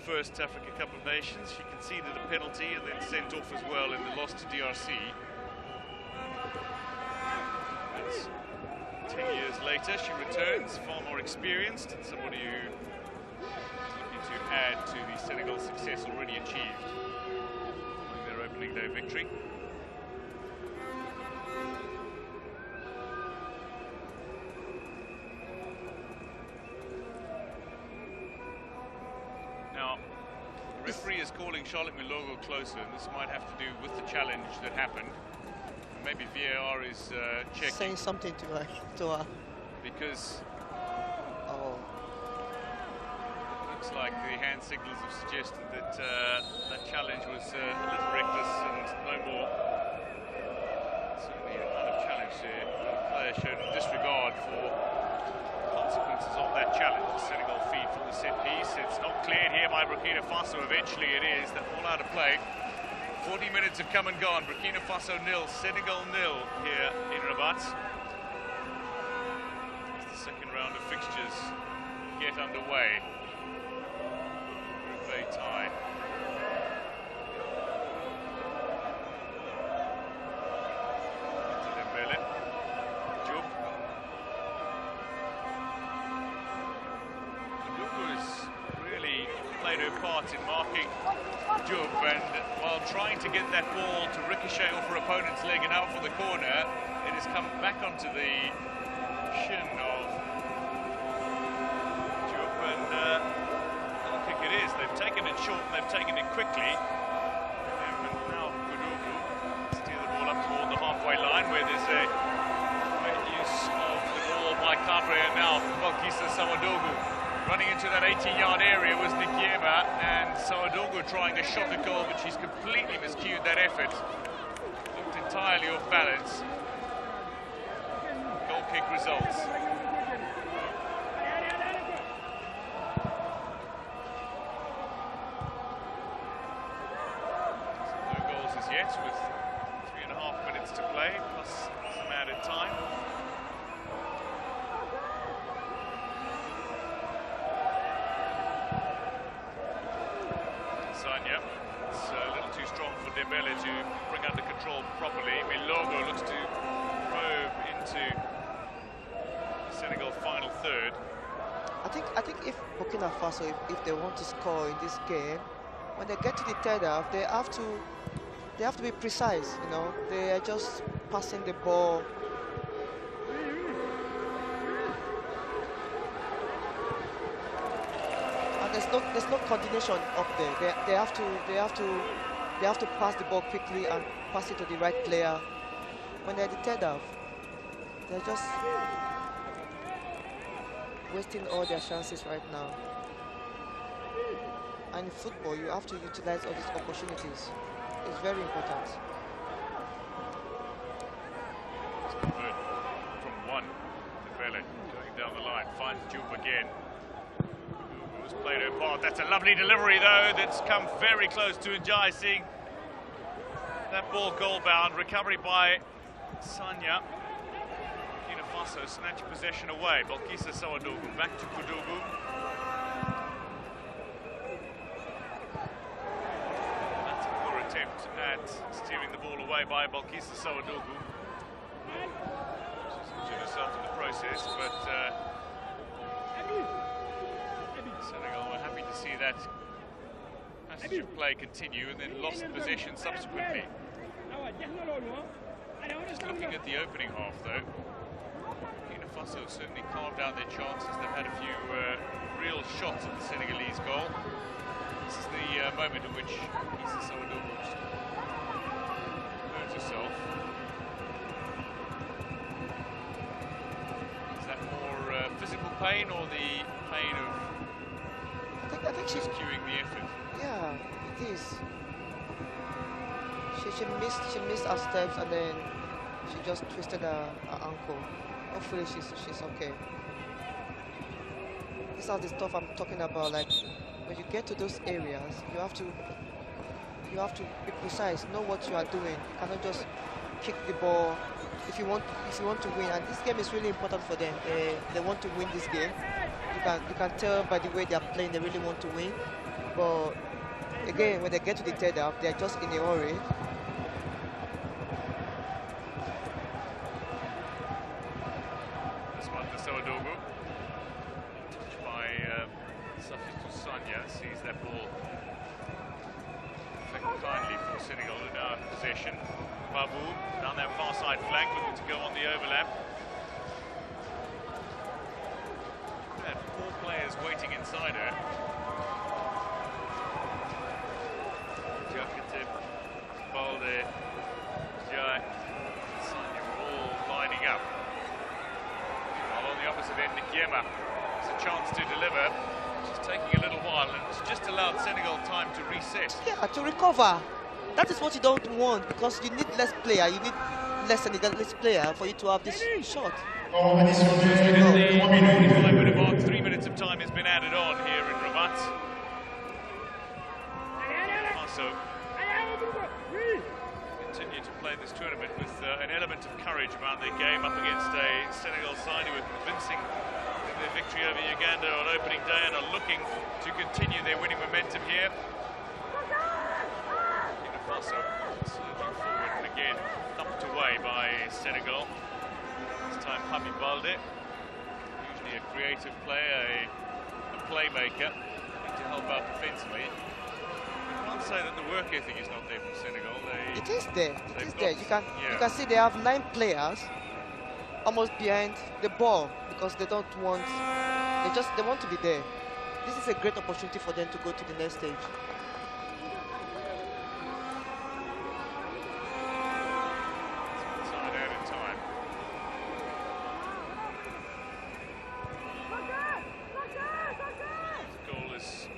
first Africa Cup of Nations. She conceded a penalty and then sent off as well in the loss to DRC. But 10 years later, she returns, far more experienced, and somebody who is looking to add to the Senegal success already achieved in their opening day victory. Now, the referee is calling Charlotte Milogo closer, and this might have to do with the challenge that happened. Maybe VAR is checking. Saying something to her. Because looks like the hand signals have suggested that that challenge was a little reckless and no more. Certainly a kind of challenge there. The player showed disregard for consequences of that challenge. Senegal feed from the set piece. It's not cleared here by Burkina Faso. Eventually it is. They're all out of play. 40 minutes have come and gone. Burkina Faso 0, Senegal 0 here in Rabat. As the second round of fixtures get underway. Group A tie. Dembele. Diop. Lugu is really played her part in marking Jub, and while trying to get that ball to ricochet off her opponent's leg and out for the corner, it has come back onto the shin of Jub, and I think it is. They've taken it short and they've taken it quickly. And now Kudugu steer the ball up toward the halfway line, where there's a great use of the ball by Cabre, and now Balkisa Sawadogu. Running into that 18-yard area was Nikiema, and Sawadogu trying a shot at goal, but she's completely miscued that effort. Looked entirely off balance. Goal kick results. No goals as yet, with 3.5 minutes to play, plus some added time. It's a little too strong for Dembele to bring under control properly. Milogo looks to probe into Senegal final third. I think if Burkina Faso, if they want to score in this game, when they get to the third half, they have to be precise. You know, they are just passing the ball. There's no coordination up there. They have to pass the ball quickly and pass it to the right player. When they're the third half, they're just wasting all their chances right now. And in football, you have to utilize all these opportunities. It's very important. Good from one. Dembele going down the line, finds Jupe again. Played her part. That's a lovely delivery, though, that's come very close to enticing. That ball goal-bound, recovery by Sanya. Burkina Faso snatch possession away. Balkisa Sawadogu back to Kudugu. That's a poor attempt at steering the ball away by Balkisa Sawadogu. She's injured herself in the process, but Senegal were happy to see that passage of play continue, and then lost possession subsequently. Just looking at the opening half, though, Burkina Faso certainly carved out their chances. They've had a few real shots at the Senegalese goal. This is the moment in which Issa Sawadogu hurt herself. Is that more physical pain or the pain of I think she's queuing the effort? Yeah, it is. She missed her steps, and then she just twisted her ankle. Hopefully she's okay. This is the stuff I'm talking about. Like, when you get to those areas, you have to be precise. Know what you are doing. You cannot just kick the ball. If you want to win, and this game is really important for them. They want to win this game. You can tell by the way they are playing, they really want to win. But again, when they get to the third half, they're just in a hurry. Samantha Sawadogu, touched by Safiatou Sanya, sees that ball taken kindly for Senegal, who now have possession. Babu down that far side flank, looking to go on the overlap. Four players waiting inside her. Jakatib, Balde, Jai, Sanya all lining up. While on the opposite end, Nikiema has a chance to deliver. She's taking a little while, and it's just allowed Senegal time to reset. Yeah, to recover. That is what you don't want, because you need less player. You need less Senegalese player for you to have this shot. Just within the 45-minute mark, 3 minutes of time has been added on here in Rabat. Also, continue to play this tournament with an element of courage about their game up against a Senegal side who were convincing in their victory over Uganda on opening day and are looking to continue their winning momentum here. Burkina Faso surging forward and again thumped away by Senegal. This time Habib Balde, usually a creative player, a playmaker, to help out defensively. certainly. I can't say that the work ethic is not there from Senegal. It is there. It is there. You yeah. can see they have 9 players almost behind the ball because they don't want. They want to be there. This is a great opportunity for them to go to the next stage. Side out in time. Goal is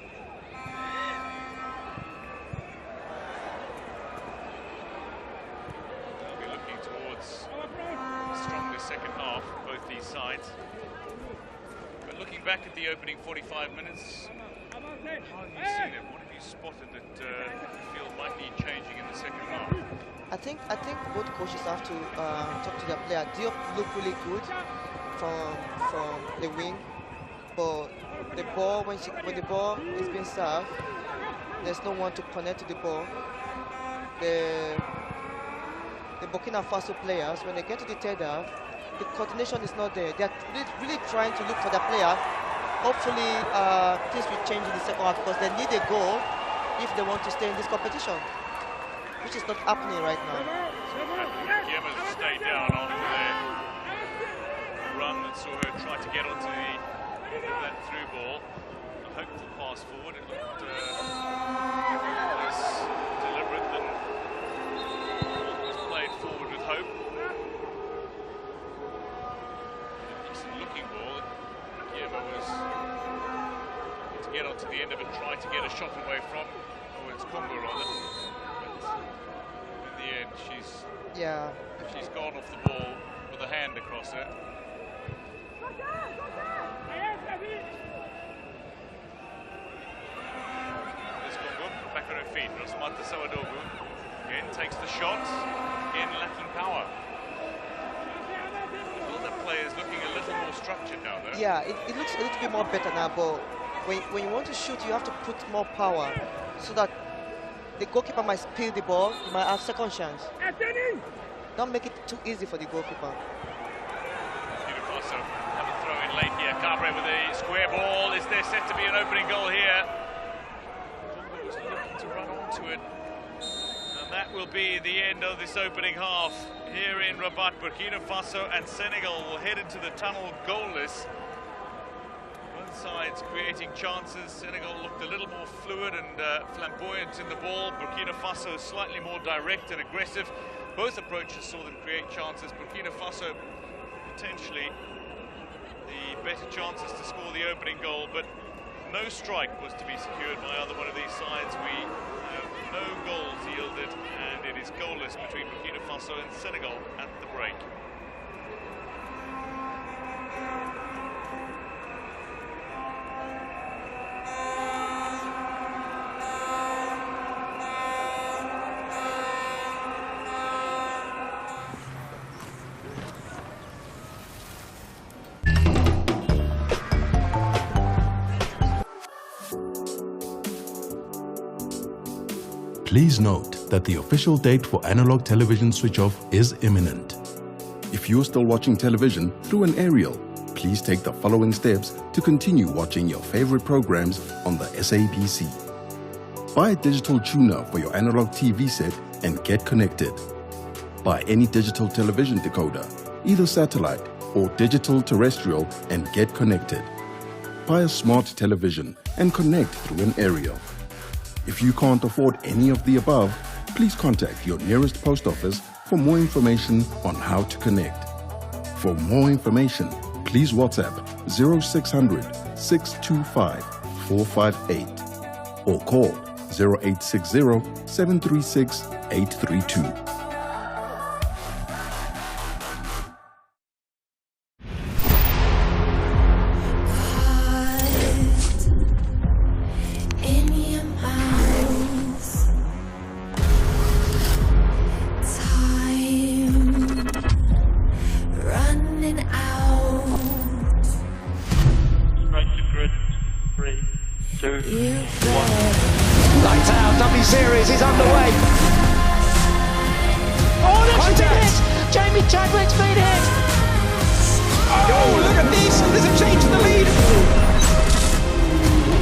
they'll be looking towards a stronger second half, both these sides. But looking back at the opening 45 minutes, how have you seen it? What have you spotted that you feel might need changing in the second half? I think both coaches have to talk to their player. Diop looked really good from the wing, but the ball when the ball is being served, there's no one to connect to the ball. The Burkina Faso players, when they get to the third half, the coordination is not there. They are really trying to look for their player. Hopefully, things will change in the second half because they need a goal if they want to stay in this competition, which is not happening right now. Guillermo stayed down on the run and saw her try to get onto that through ball. A hopeful pass forward. It looked less deliberate than what was played forward with hope. A decent looking ball. Guillermo was to get onto the end of it, try to get a shot away from. Oh, it's Congo rather. In the end, she's gone off the ball with a hand across it. There's Congo back on her feet. Rosmata Sawadogu again takes the shot, again lacking power. The build-up players looking a little more structured now, though. Yeah, it looks a little bit more better now, but when you want to shoot, you have to put more power so that the goalkeeper might spill the ball, you might have second chance. Don't make it too easy for the goalkeeper. Burkina Faso have a throw in late here. Cabre with a square ball. Is there set to be an opening goal here? Congo was looking to run onto it. And that will be the end of this opening half here in Rabat. Burkina Faso and Senegal will head into the tunnel goalless. Both sides creating chances. Senegal looked a little more fluid and flamboyant in the ball. Burkina Faso slightly more direct and aggressive. Both approaches saw them create chances. Burkina Faso potentially the better chances to score the opening goal, but no strike was to be secured by either one of these sides. We have no goals yielded, and it is goalless between Burkina Faso and Senegal at the break. Please note that the official date for analog television switch-off is imminent. If you're still watching television through an aerial, please take the following steps to continue watching your favorite programs on the SABC. Buy a digital tuner for your analog TV set and get connected. Buy any digital television decoder, either satellite or digital terrestrial, and get connected. Buy a smart television and connect through an aerial. If you can't afford any of the above, please contact your nearest post office for more information on how to connect. For more information, please WhatsApp 0600 625 458 or call 0860 736 832. Lights out, W Series is underway. Oh, there's a hit! Jamie Chadwick's been hit! Oh, look at this! There's a change in the lead!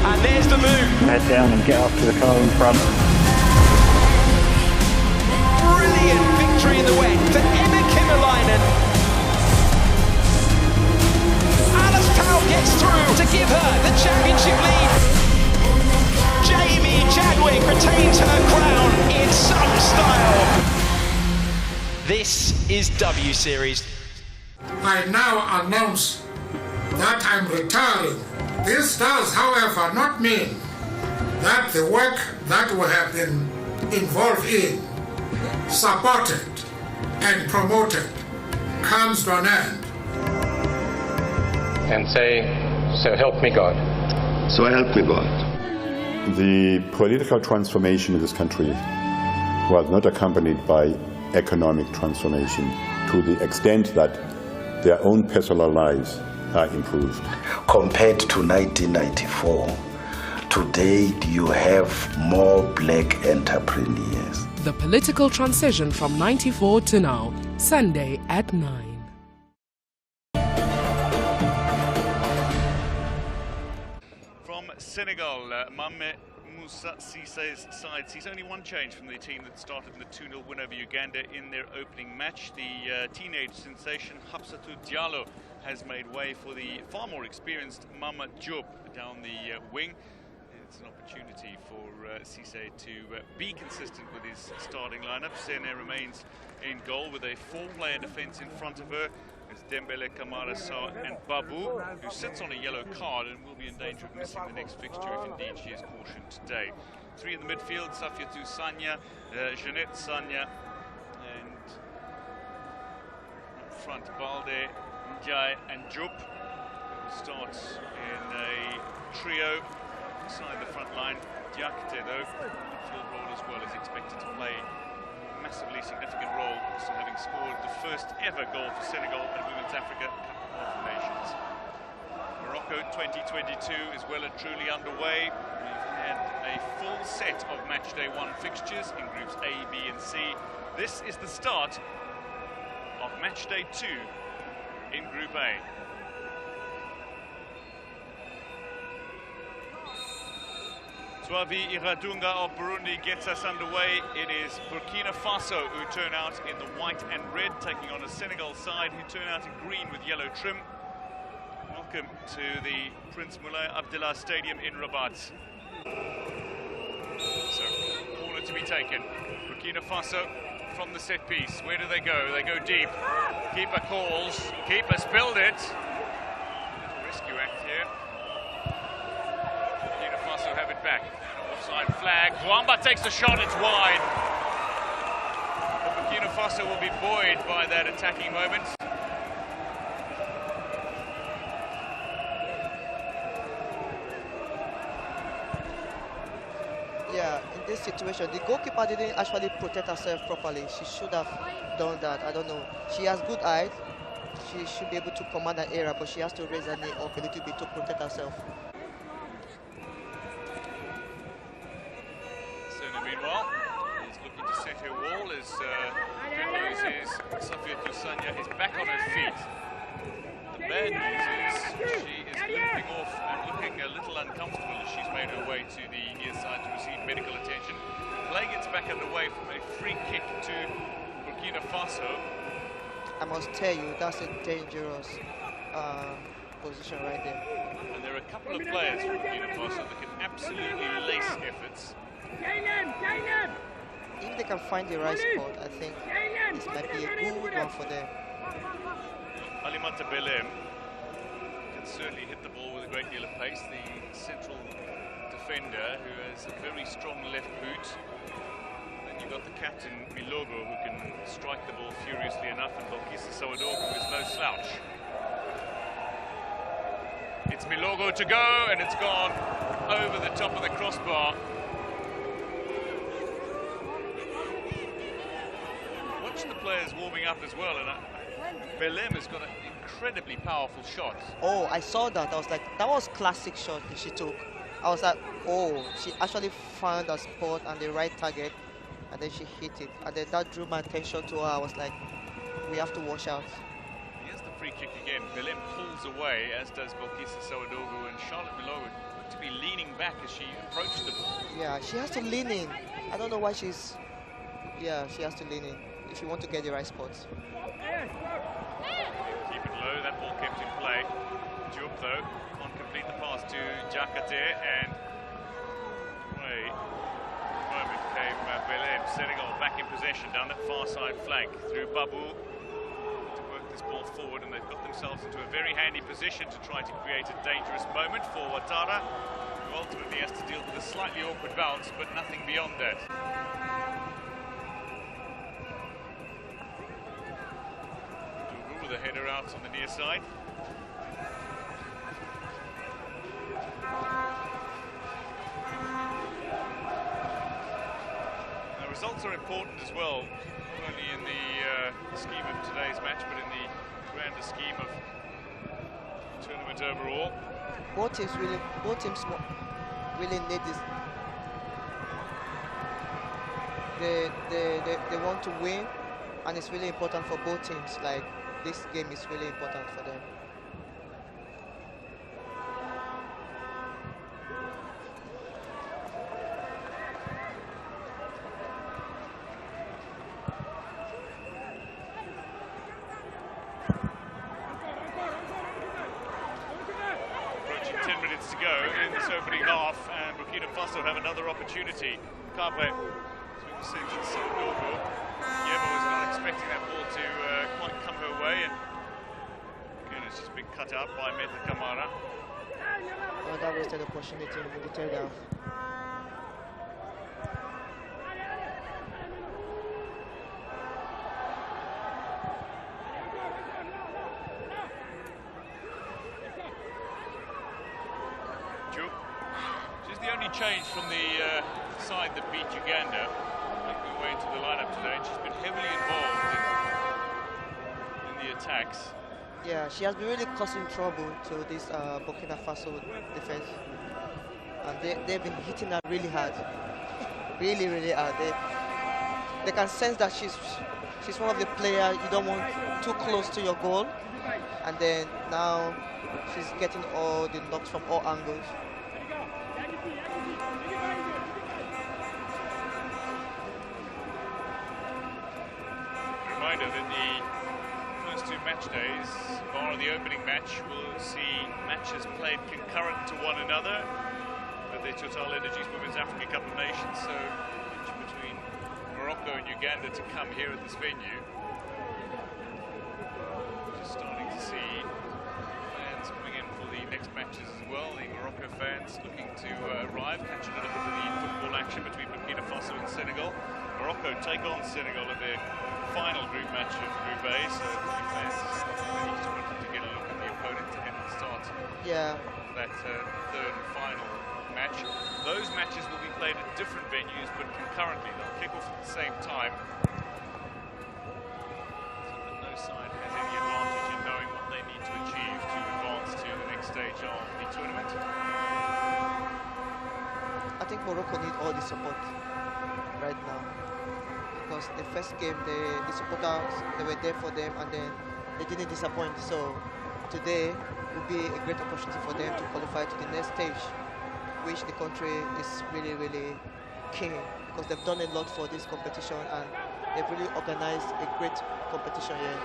And there's the move. head down and get up to the car in front. Brilliant victory in the wet for Emma Kimmerleinen. Alice Powell gets through to give her the championship lead. Jamie Chadwick retains her crown in some style. This is W Series. I now announce that I'm retiring. This does, however, not mean that the work that we have been involved in, supported and promoted, comes to an end. And say, so help me God. So help me God. The political transformation in this country was not accompanied by economic transformation to the extent that their own personal lives are improved. Compared to 1994, today you have more black entrepreneurs. The political transition from 94 to now, Sunday at 9. From Senegal, Mame Moussa Cissé's side sees only one change from the team that started in the 2-0 win over Uganda in their opening match. The teenage sensation Hapsatou Diallo has made way for the far more experienced Mama Diop down the wing. It's an opportunity for Cissé to be consistent with his starting lineup. Sene remains in goal with a 4-player defence in front of her. It's Dembele, Kamara, Sarr and Babu, who sits on a yellow card and will be in danger of missing the next fixture if indeed she is cautioned today. 3 in the midfield, Safiatou Sanya, Jeanette Sanya, and up front Balde, Ndiaye and Diop, who will start in a trio beside the front line. Diakite, though, midfield role as well, is expected to play a massively significant role, also having scored the first ever goal for Senegal at Women's Africa Cup of Nations. Morocco 2022 is well and truly underway. We've had a full set of matchday 1 fixtures in groups A, B and C. This is the start of matchday 2 in Group A. Swavi Iradunga of Burundi gets us underway. It is Burkina Faso who turn out in the white and red, taking on a Senegal side who turn out in green with yellow trim. Welcome to the Prince Moulay Abdallah Stadium in Rabat. So, corner to be taken. Burkina Faso from the set piece. Where do they go? They go deep. Keeper calls. Keeper spilled it. Rescue act here. Burkina Faso have it back. Offside flag. Wamba takes the shot. It's wide. But Burkina Faso will be buoyed by that attacking moment. Yeah, in this situation, the goalkeeper didn't actually protect herself properly. She should have done that. I don't know. She has good eyes. She should be able to command an area, but she has to raise her knee up a little bit to protect herself. Sona, meanwhile, is looking to set her wall as Safiatou Sanya is back on her feet. The bad news is she is limping off and looking a little uncomfortable as she's made her way to the near side to receive medical attention. Play gets back underway from a free kick to Burkina Faso. I must tell you, that's a dangerous position right there. And there are a couple of players from Burkina Faso that can absolutely lace efforts. If they can find the right spot, I think this might be a good one for them. Alimata Belem can certainly hit the ball with a great deal of pace. The central defender who has a very strong left boot. Then you've got the captain Milogo who can strike the ball furiously enough, and Balkisa Sawadoku is no slouch. It's Milogo to go, and it's gone over the top of the crossbar. Watch the players warming up as well, and Belem has got an incredibly powerful shot. Oh, I saw that. I was like, that was classic shot that she took. I was like, oh, she actually found a spot and the right target, and then she hit it. And then that drew my attention to her. I was like, we have to watch out. Here's the free kick again. Belem pulls away, as does Balkisa Sawadogu, and Charlotte Milogo with to be leaning back as she approached the ball. Yeah, she has to lean in. I don't know why she's... Yeah, she has to lean in if you want to get the right spots. Keep it low, that ball kept in play. Diop, though, can't complete the pass to Jakate, and away. Moment came Belém. Senegal back in possession down that far side flank through Babu to work this ball forward, and they've got themselves into a very handy position to try to create a dangerous moment for Ouattara, who ultimately has to deal with a slightly awkward bounce, but nothing beyond that. The header out on the near side. The results are important as well, not only in the scheme of today's match, but in the grander scheme of the tournament overall. Both teams really need this. They want to win, and it's really important for both teams. Like, this game is really important for them. Approaching 10 minutes to go in this opening half, and Burkina Faso have another opportunity. Kabe swings it to Sodogo. Yema was not expecting that ball to quite come her way, and again, it's just been cut out by Meta Kamara. Oh, that was the opportunity in the third half. She's the only change from the side that beat Uganda, making her way into the lineup today, and she's been heavily involved in the attacks. Yeah, she has been really causing trouble to this Burkina Faso defense, and they've been hitting her really hard, really hard. They can sense that she's one of the players you don't want too close to your goal, and then now she's getting all the knocks from all angles. Reminder that the first two match days, bar the opening match, will see matches played concurrent to one another with the Total Energies Women's Africa Cup of Nations, so match between Morocco and Uganda to come here at this venue. Just starting to see fans coming in for the next matches as well. The Morocco fans looking to arrive, catching a look at the football action between Burkina Faso and Senegal. Morocco take on Senegal in their final group match of Group A, so the fans just wanted to get a look at the opponent ahead of the start of that third and final match. Those matches will be played at different venues, but concurrently. They'll kick off at the same time, so that no side has any advantage in knowing what they need to achieve to advance to the next stage of the tournament. I think Morocco need all the support right now, because the first game the supporters, they were there for them, and then they didn't disappoint. So today will be a great opportunity for them to qualify to the next stage, which the country is really keen, because they've done a lot for this competition and they've really organized a great competition here.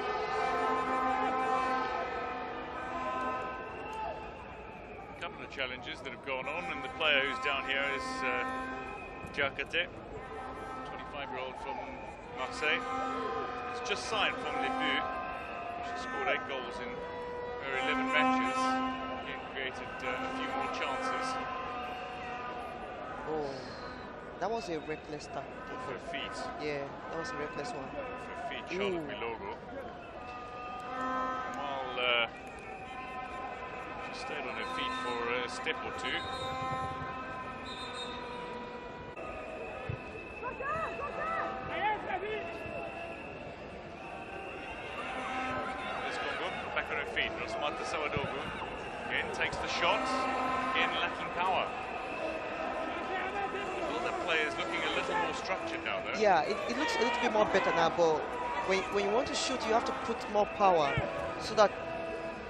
A couple of challenges that have gone on, and the player who's down here is Jakate, 25-year-old from Marseille. He's just signed from Le But. She scored 8 goals in her 11 matches. He created a few more chances. Oh, that was a reckless start. For her feet. Yeah, that was a reckless one. For her feet, Charlotte Milogo. While she stayed on her feet for a step or two. Back on her feet, Rosmata Sawadogu again takes the shot, again lacking power. All the players looking a little more structured now, though. Yeah, it looks a little bit more better now, but when you want to shoot, you have to put more power so that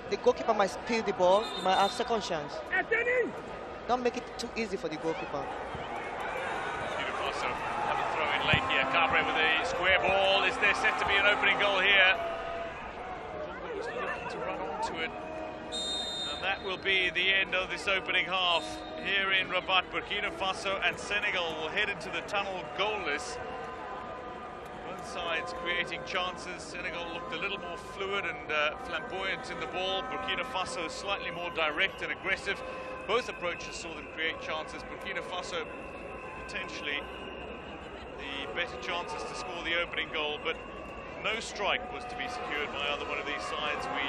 the goalkeeper might spill the ball, you might have second chance. don't make it too easy for the goalkeeper. Burkina Faso have a throw in late here. Cabre with a square ball. Is there set to be an opening goal here? Congo was looking to run onto it. And that will be the end of this opening half. Here in Rabat, Burkina Faso and Senegal will head into the tunnel goalless. Both sides creating chances. Senegal looked a little more fluid and flamboyant in the ball. Burkina Faso slightly more direct and aggressive. Both approaches saw them create chances. Burkina Faso potentially the better chances to score the opening goal, but no strike was to be secured by either one of these sides. We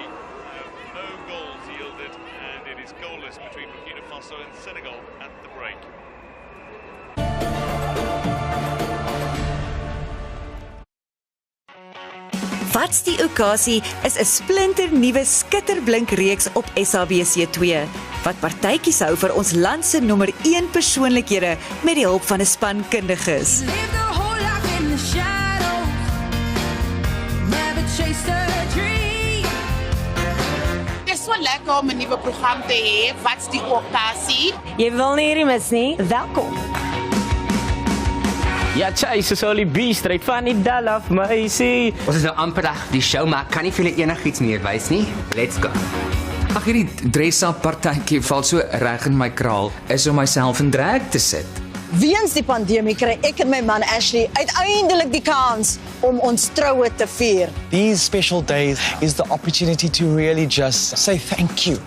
have no goals yielded, and it is goalless between Burkina Faso and Senegal at the break. Wat's die okasie is 'n splinternuwe skitterblink reeks op SABC2 wat partytjies hou vir ons land se nommer 1 persoonlikhede met die hulp van 'n span kundiges. Dis so lekker om 'n nuwe program te hê. Wat's die okasie? Jy wil nie hierdie mis nie. Welkom. Ja, Chase is al die B-stryd van die dal af, meisie. Ons is nou amper reg die show, maar ek kan nie vir julle enigiets meer wys nie. Let's go. Ag, hierdie dress-up partytjie val so reg in my kraal, is om myself in drag te sit. Weens die pandemie kry ek en my man Ashley uiteindelik die kans om ons troue te vier. These special days is the opportunity to really just say thank you.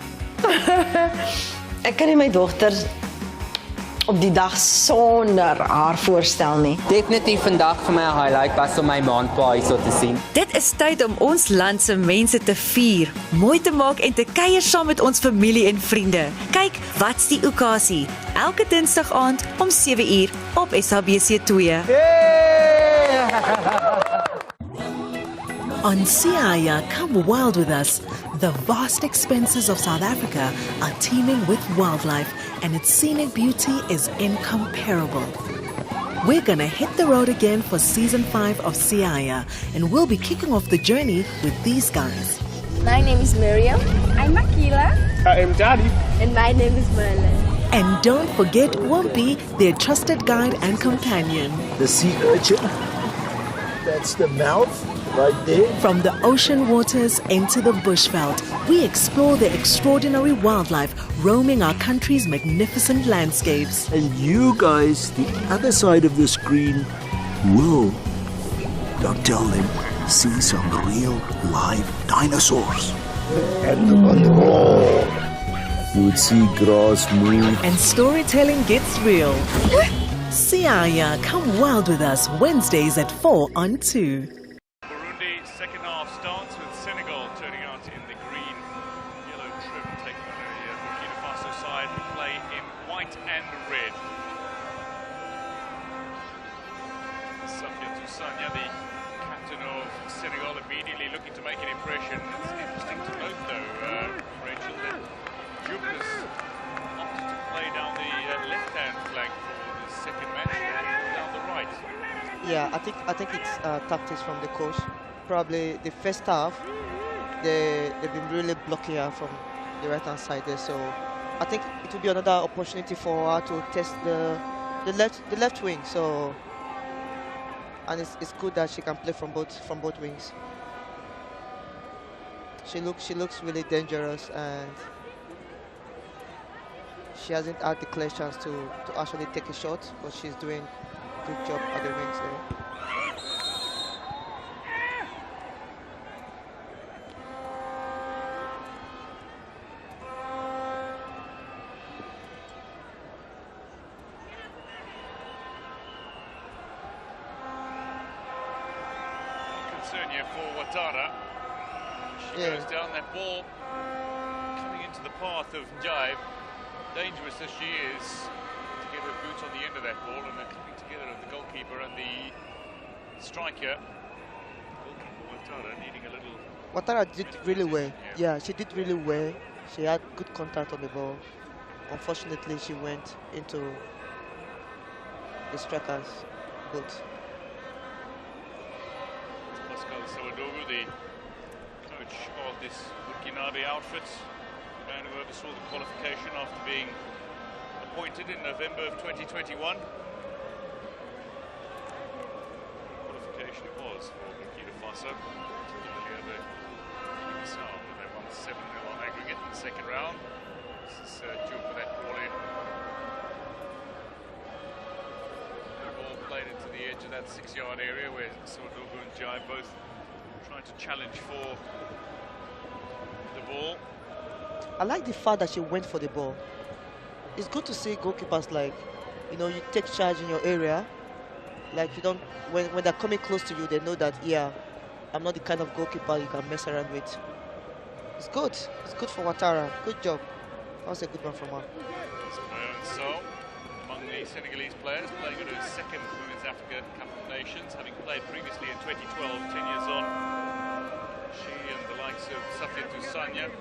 Ek kan nie my dogter op die dag sonder haar voorstel nie. Definitief vandag vir my 'n highlight was om my maandpa hier so te sien. Dit is tyd om ons land se mense te vier, mooi te maak en te kuier saam met ons familie en vriende. Kyk, wat's die okasie? Elke Dinsdag aand om 7:00 op SABC2. On Siaya, come wild with us. The vast expanses of South Africa are teeming with wildlife, and its scenic beauty is incomparable. We're gonna hit the road again for season 5 of Siaya, and we'll be kicking off the journey with these guys. My name is Miriam. I'm Makila. I am Daddy. And my name is Merlin. And don't forget Wumpy, their trusted guide and companion. The sea urchin. That's the mouth. Right there. From the ocean waters into the bushveld, we explore the extraordinary wildlife roaming our country's magnificent landscapes. And you guys, the other side of the screen, will, don't tell them, see some real live dinosaurs. And on the wall, you would see grass move. And storytelling gets real. Siaya, come wild with us Wednesdays at 4 on 2. Second half starts with Senegal turning out in the green yellow trim, taking on a Burkina Faso side who play in white and red. Safia Toussania, the captain of Senegal, immediately looking to make an impression. It's interesting to note though, Rachel, that Diouf has opted to play down the left-hand flank for the second match, down the right. Yeah, I think it's tactics from the coach. Probably the first half, they've been really blocking her from the right-hand side there. So I think it will be another opportunity for her to test the left wing. So and it's good that she can play from both wings. She looks really dangerous, and she hasn't had the clear chance to actually take a shot, but she's doing a good job at the wings there. For Ouattara, she goes down that ball, coming into the path of Ndiaye, dangerous as she is, to get her boots on the end of that ball, and the coming together of the goalkeeper and the striker. Goalkeeper Ouattara needing a little. Ouattara did really well. Yeah, she did really well. She had good contact on the ball. Unfortunately, she went into the striker's boot. The coach of this Burkinabe outfit, the man who oversaw the qualification after being a appointed in November of 2021. Qualification it was for Burkina Faso, particularly over Senegal. They won 7-0 on aggregate in the second round. This is due for that ball in. The ball played into the edge of that 6-yard area where Sawadogo and Jai both trying to challenge for the ball. I like the fact that she went for the ball. It's good to see goalkeepers like, you know, you take charge in your area. Like you don't, when they're coming close to you, they know that, yeah, I'm not the kind of goalkeeper you can mess around with. It's good. It's good for Ouattara. Good job. That was a good one from her. So, among the Senegalese players playing at her second Women's Africa Cup of Nations, having played previously in 2012, 10 years on. She and the likes of Safiatou Sanya to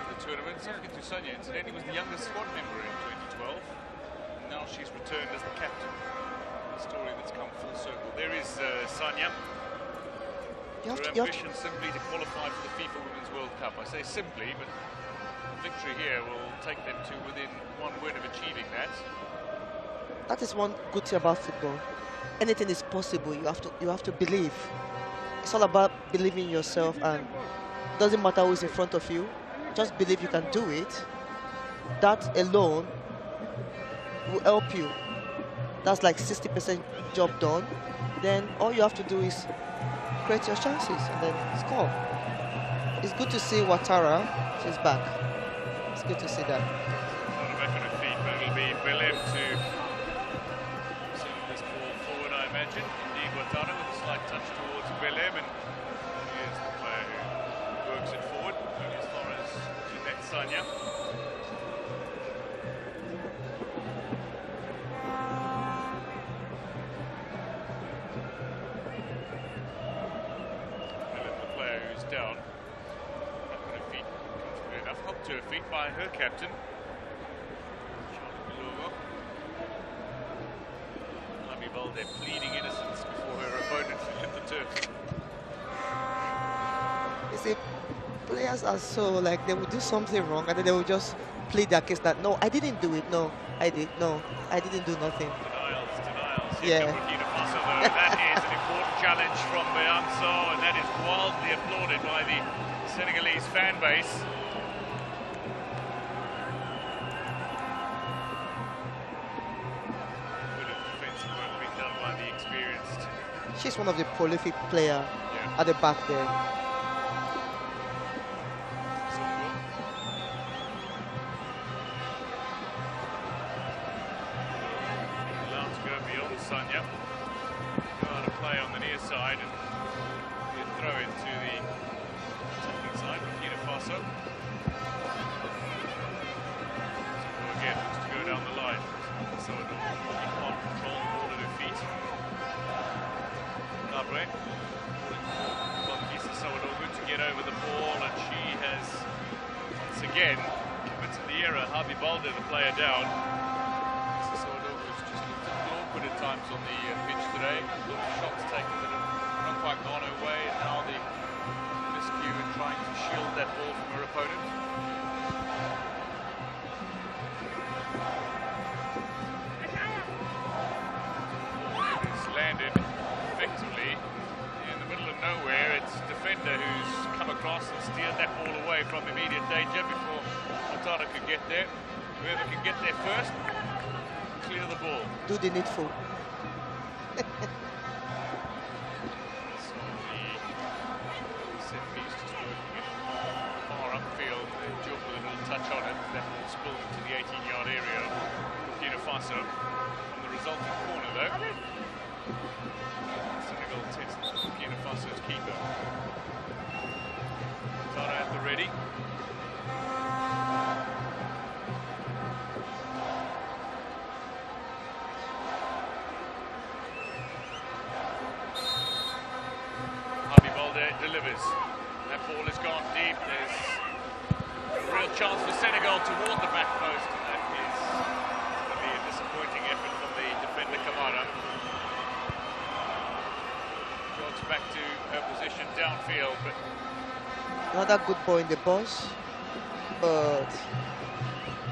the tournament. Safiatou Sanya, incidentally, was the youngest squad member in 2012. And now she's returned as the captain. A story that's come full circle. There is Sanya. Her ambition simply to qualify for the FIFA Women's World Cup. I say simply, but victory here will take them to within one win of achieving that. That is one good thing about football. Anything is possible. You have to believe. It's all about believing in yourself, and it doesn't matter who's in front of you. Just believe you can do it. That alone will help you. That's like 60% job done. Then all you have to do is create your chances and then score. It's good to see Ouattara. She's back. It's good to see that. Back on her feet, but it'll be Belem to send this ball forward, I imagine. Indeed, Ouattara with a slight touch towards Belem, and here's the player who works it forward, as far as Jeanette Sanya. Down. Back on her feet, comfortably enough, helped to her feet by her captain. Javi Balde pleading innocence before her opponent hit the turf. You see, players are so like, they will do something wrong and then they will just plead their case that, no, I didn't do it, no, I did, no, I didn't do nothing. Denials. Yeah. Burkina Faso, though, that is an important challenge from Beyanso, and that is wildly applauded by the Senegalese fan base. Good defensive work being done by the experienced. She's one of the prolific players at the back there. Sanya. Go on to play on the near side and throw it to the attacking side, Burkina Faso. So again, looks to go down the line. So it can't control the ball at her feet. Labre. Bonquisa Sawadogo to get over the ball, and she has once again committed the error. Javi Balde, the player, down. At times on the pitch today, shots taken that have not quite gone her way, and now the miscue in trying to shield that ball from her opponent. It's landed effectively in the middle of nowhere. It's a defender who's come across and steered that ball away from immediate danger before Ouattara could get there. Whoever can get there first, clear the ball. Do the needful. So the set piece just working it far upfield. Job with a little touch on it. That ball spilled into the 18-yard area of Burkina Faso. From the resulting corner, though, Senegal tests Burkina Faso's keeper. Tara at the ready. Delivers. That ball has gone deep. There's a real chance for Senegal toward the back post, and that is really a disappointing effort from the defender Kamara. Jogs back to her position downfield, but another good ball in the box, but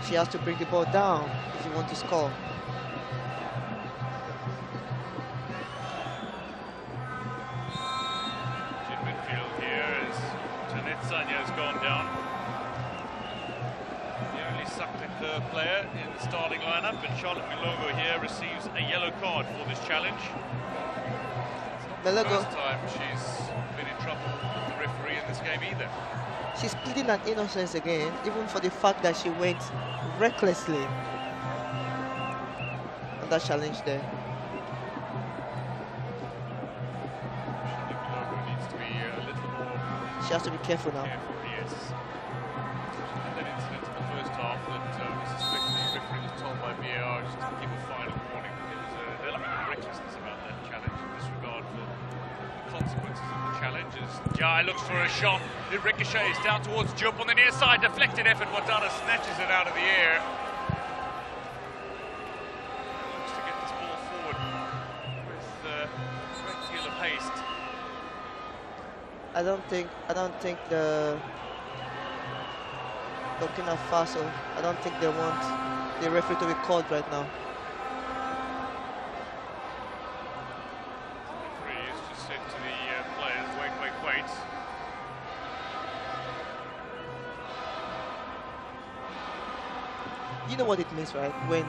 She has to bring the ball down if you want to score. In midfield here as Janet Sanya has gone down. The only Suckling player in the starting lineup, and Charlotte Milogo here receives a yellow card for this challenge. Milogo. First time she's been in trouble with the referee in this game either. She's pleading an innocence again, even for the fact that she went recklessly on that challenge there. Needs to be a little more. She has to be careful now. Careful, yes. That incident in the first half that we suspect the referee was told by VAR just to give a final warning. There was an element of recklessness about that challenge in disregard for the consequences of the challenge. As Jai looks for a shot, it ricochets down towards Jup on the near side. Deflected effort, Wadana snatches it out of the air. Looks to get this ball forward with a great deal of haste. I don't think the Burkina Faso, I don't think they want the referee to be called right now. The referee has just said to the players, wait. You know what it means, right? When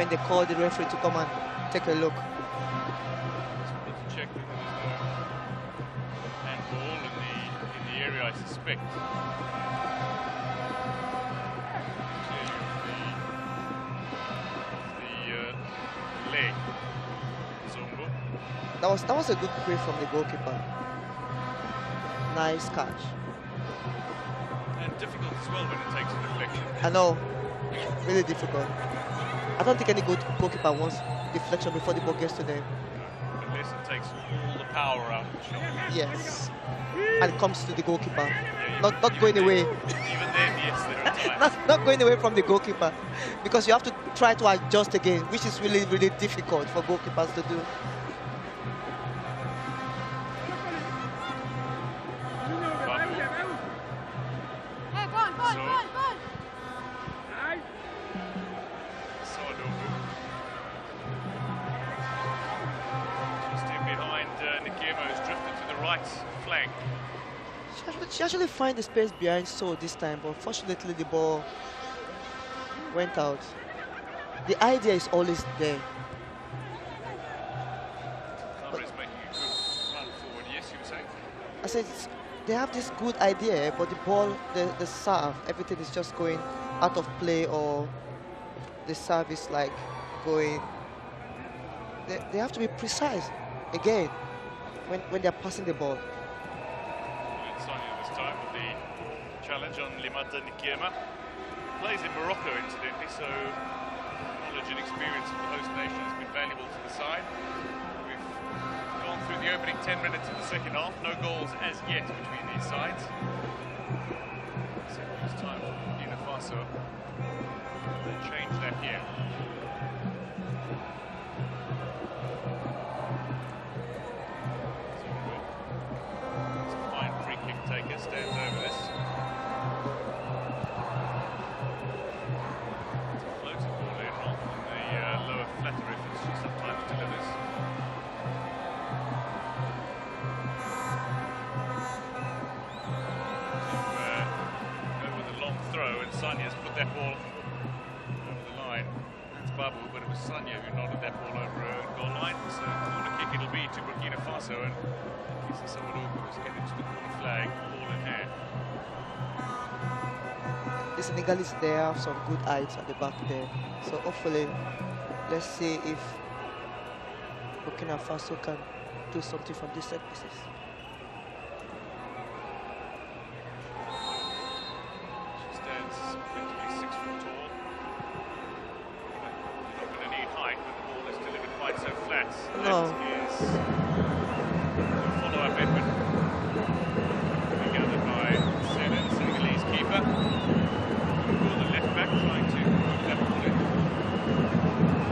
they call the referee to come and take a look. Let's check that there is no handball in the area, I suspect. The leg. Zombo. That was a good play from the goalkeeper. Nice catch. And difficult as well when it takes a deflection. I know, really difficult. I don't think any good goalkeeper wants deflection before the ball gets to them. Unless it takes all the power out of the shot. Yes. And it comes to the goalkeeper. Not going away. Even then, yes, there are times. not going away from the goalkeeper. Because you have to try to adjust again, which is really, really difficult for goalkeepers to do. Flank. She actually find the space behind So this time, but unfortunately the ball went out. The idea is always there. Somebody's making a good run forward. Yes, you were saying? I said they have this good idea, but the ball, the serve, everything is just going out of play, or the serve is like going. They have to be precise again when they're passing the ball. Sonia this time with the challenge on Limata Nikema. Plays in Morocco, incidentally, so knowledge and experience of the host nation has been valuable to the side. We've gone through the opening 10 minutes of the second half. No goals as yet between these sides. Second half time for Burkina Faso. They changed that here. Taker stands over this. Floats the ball in on the lower flatter if she sometimes delivers. Go with a long throw, and Sanya's put that ball over the line. It's Babu, but it was Sanya who nodded that ball over her own goal line. So corner kick it'll be to Burkina Faso, and someone who's headed to the corner flag, ball in hand. The Senegalese, they have some good eyes at the back there. So hopefully, let's see if Burkina Faso can do something from these set pieces. She stands practically 6 foot tall. You're not going to need height when the ball is delivered quite so flat. No. That is follow-up effort. Gathered by Sena, the Senegalese keeper. Or the left back trying to put that ball in.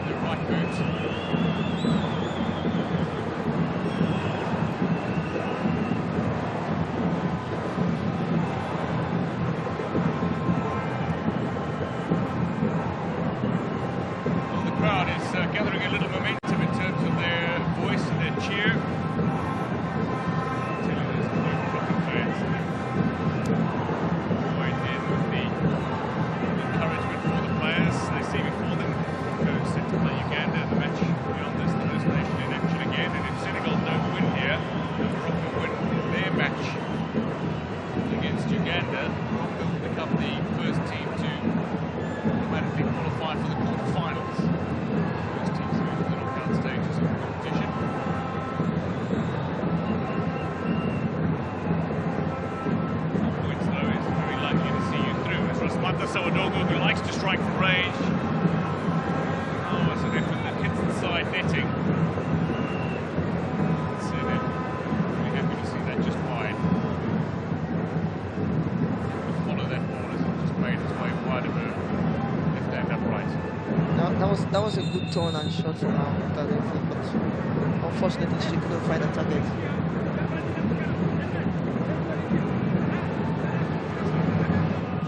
The right boot. crowd is gathering a little momentum in terms of their voice and their cheer. I'll tell you, there's no fucking fans. Right in with the encouragement for the players. They see before them going set to play Uganda in the match beyond this, the first nation in action again. And if Senegal don't win here, Morocco win their match against Uganda, Morocco will become the first team to automatically qualify for the quarterfinals. First teams to move to the knockout stages of the competition. Points though is very likely to see you through. As Rasmata Sawadogo, who likes to strike from range. Oh, it's an effort that hits the side netting. Really happy to see that just wide. Follow that ball as it just made its way wide of her left hand upright. That was a good turn and shot from her, but unfortunately she couldn't find a target.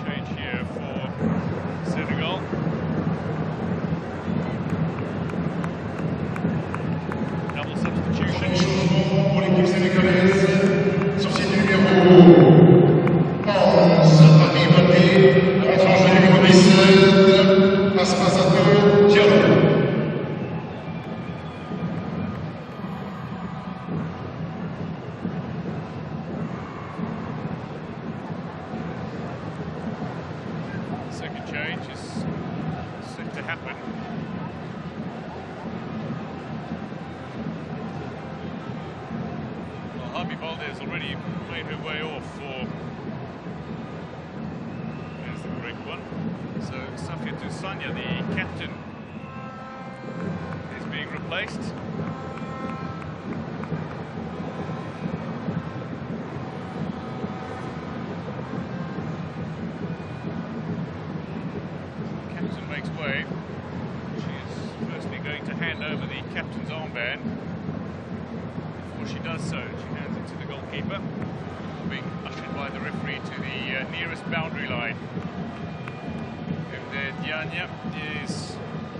Change here for Senegal. Double substitution. Pour l'équipe sénégalaise, sortie du numéro 11, Paris Baté, entrée en jeu numéro 17, Aspasato Diallo. Second change is set to happen. Well, Harvey Valdez already played her way off for... There's the correct one. So Safia Tusanya, the captain, is being replaced. Captain makes way. She is firstly going to hand over the captain's armband. Before she does so, she hands it to the goalkeeper, being ushered by the referee to the nearest boundary line. And Dianya is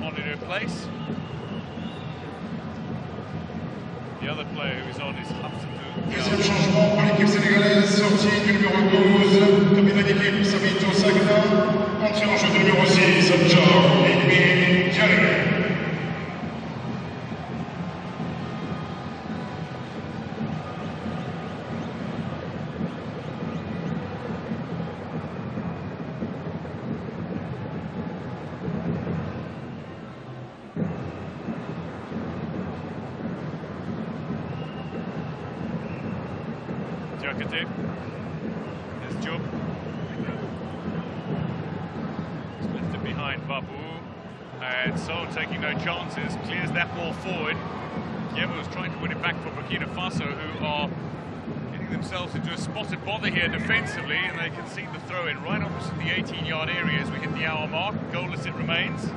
on in her place. The other player who is on is Deuxième changement pour l'équipe sénégalaise, sortie du numéro 12, capitaine d'équipe Savito Sagna, entrée en jeu du numéro 6, John Edwin Diallo. Diakate. There's Job. He's left it behind Babu. And so taking no chances, clears that ball forward. Kieva was trying to win it back for Burkina Faso, who are getting themselves into a spotted bother here defensively, and they concede the throw in right opposite the 18-yard area as we hit the hour mark. Goalless it remains.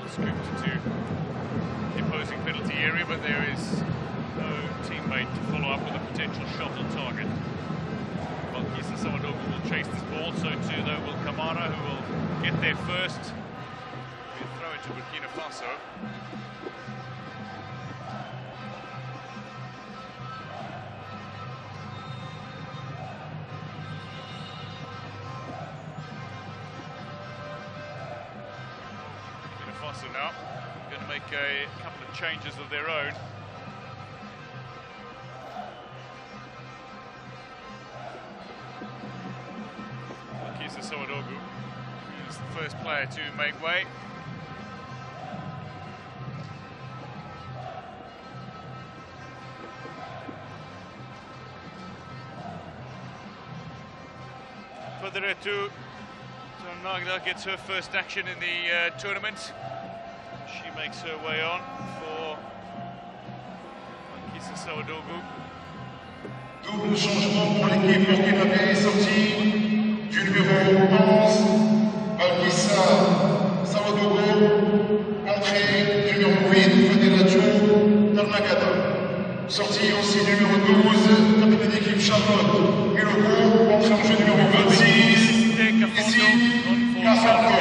Scooped to the opposing penalty area, but there is no teammate to follow up with a potential shot on target. Well, Kisa Sawadogo will chase this ball, so too though will Kamara, who will get there first. We'll throw it to Burkina Faso. Faso now going to make a couple of changes of their own. Kisa Sawadogo is the first player to make way. Federetu Nagda gets her first action in the tournament. She makes her way on for Kisa Sawadogo. Double changement pour l'équipe burkinabé, sortie du numéro Entrée numéro 8, Fadelacho Darmagada. Sortie aussi numéro 12, capitaine d'équipe Charlotte Muloko. Entrée en jeu numéro 26, ici Casaco.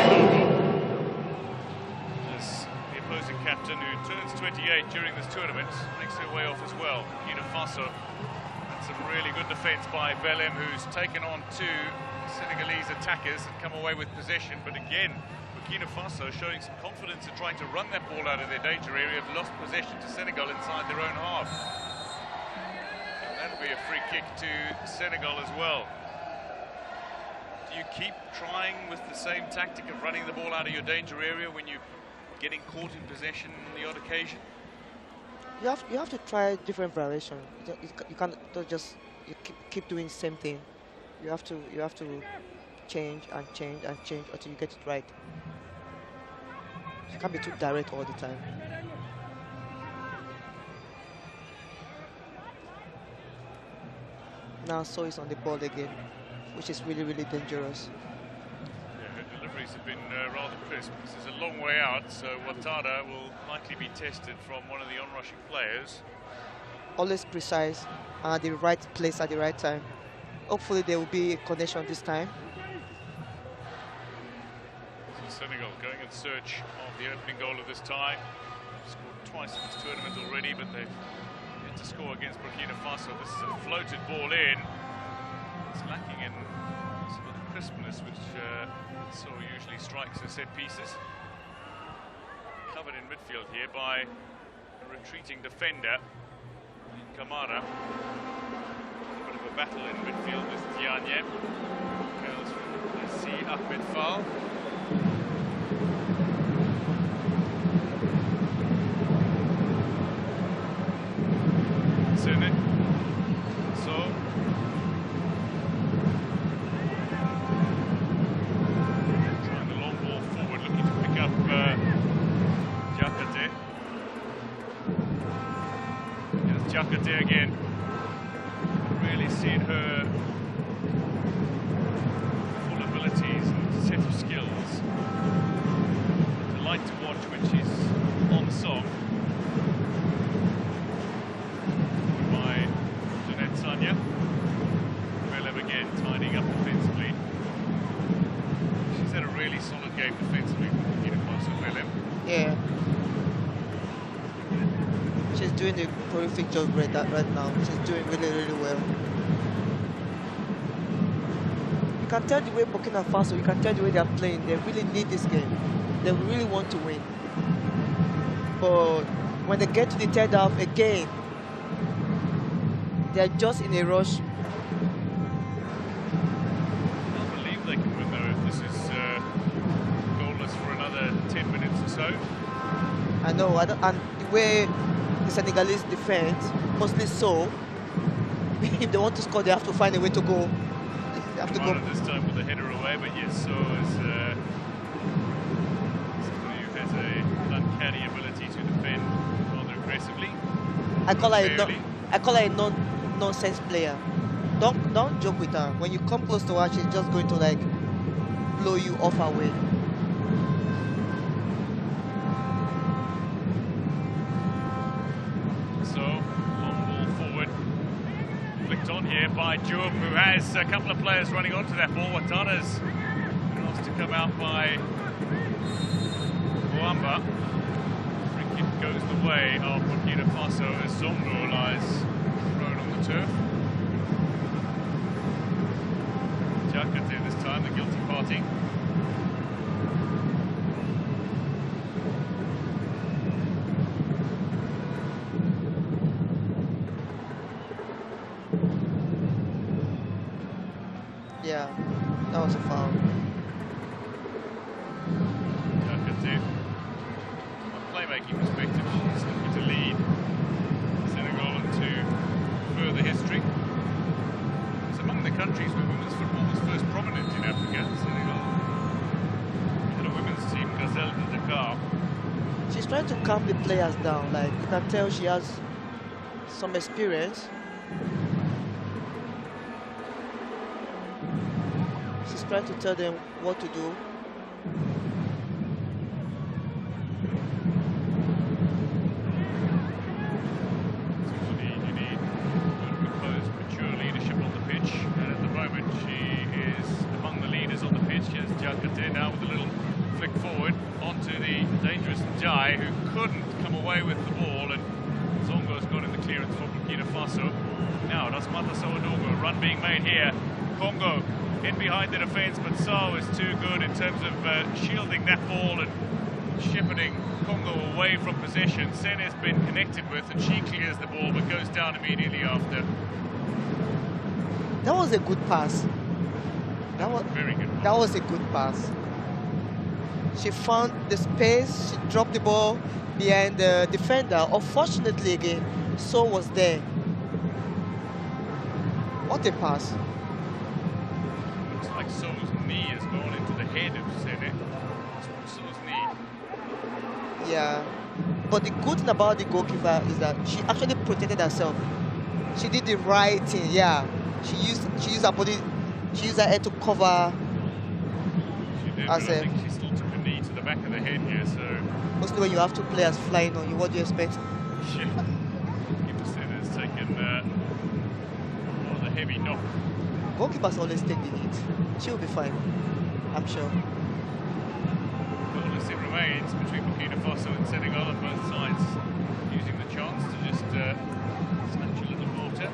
The opposing captain, who turns 28 during this tournament, makes her way off as well. Burkina Faso. And some really good defence by Belem, who's taken on two Senegalese attackers and come away with possession. But again, Burkina Faso showing some confidence in trying to run that ball out of their danger area, have lost possession to Senegal inside their own half. And that'll be a free kick to Senegal as well. Do you keep trying with the same tactic of running the ball out of your danger area when you're getting caught in possession on the odd occasion? You have to try different variation. You can't just keep doing the same thing. You have to change and change and change until you get it right. You can't be too direct all the time. Now So is on the ball again, which is really, really dangerous. Yeah, her deliveries have been rather crisp. This is a long way out, so Ouattara will likely be tested from one of the on-rushing players. Always precise and the right place at the right time. Hopefully there will be a connection this time. Senegal going in search of the opening goal of this tie. They've scored twice in this tournament already, but they've yet to score against Burkina Faso. This is a floated ball in. It's lacking in some of the crispness which So usually strikes her set pieces. Covered in midfield here by a retreating defender, Kamara. A bit of a battle in midfield with Diagne. Goes from Si Ahmed Fall. Trying the long ball forward, looking to pick up Diakate. Here's Diakate again. Really seeing her full abilities and set of skills. A delight to watch when she's on song. By Jeanette Sanya. Belem again tidying up defensively. She's had a really solid game defensively, Burkina Faso, Belem. Yeah. She's doing a terrific job right now. She's doing really, really well. You can tell the way Burkina Faso, you can tell the way they're playing. They really need this game. They really want to win. But when they get to the third half again, they're just in a rush. I can't believe they can win though if this is goalless for another 10 minutes or so. I know, and the way the Senegalese defend, mostly So, if they want to score, they have to find a way to go. They have to go. This time with a header away, but yes, So is somebody who has an uncanny ability to defend rather aggressively. I call her a nonsense player. Don't joke with her. When you come close to her, she's just going to like blow you off her way. So long ball forward, flicked on here by Joub, who has a couple of players running onto that ball. Ouattara's asked to come out by Bouamba. Free kick goes the way of Burkina Faso as Zongo lies thrown on the turf. Diakate this time, the guilty party. Yeah, that was a foul. Diakate, from a playmaking perspective, she's looking to lead Senegal into further history. It's among the countries where women's football was first prominent in Africa, Senegal. We had a women's team, Gazelle de Dakar. She's trying to calm the players down. Like, you can tell she has some experience. She's trying to tell them what to do. Jai, who couldn't come away with the ball, and Zongo's got in the clearance for Burkina Faso. Now, that's Mata Sawadogo, a run being made here. Congo in behind the defence, but So is too good in terms of shielding that ball and shepherding Congo away from possession. Sen has been connected with, and she clears the ball, but goes down immediately after. That was a good pass. That was very good. That was a good pass. She found the space. She dropped the ball behind the defender. Unfortunately, again, So was there. What a pass! Looks like So's knee has gone into the head of Sene. So's knee. Yeah, but the good thing about the goalkeeper is that she actually protected herself. She did the right thing. Yeah, she used her body. She used her head to cover. She did, but I think she still took a knee to the back of the head here. So mostly when you have two players flying on you, what do you expect? Yeah. Keeper Sene has taken a heavy knock. Goalkeepers always take the hit. She'll be fine, I'm sure. Goalless it remains between Burkina Faso and Senegal on both sides, using the chance to just snatch a little water.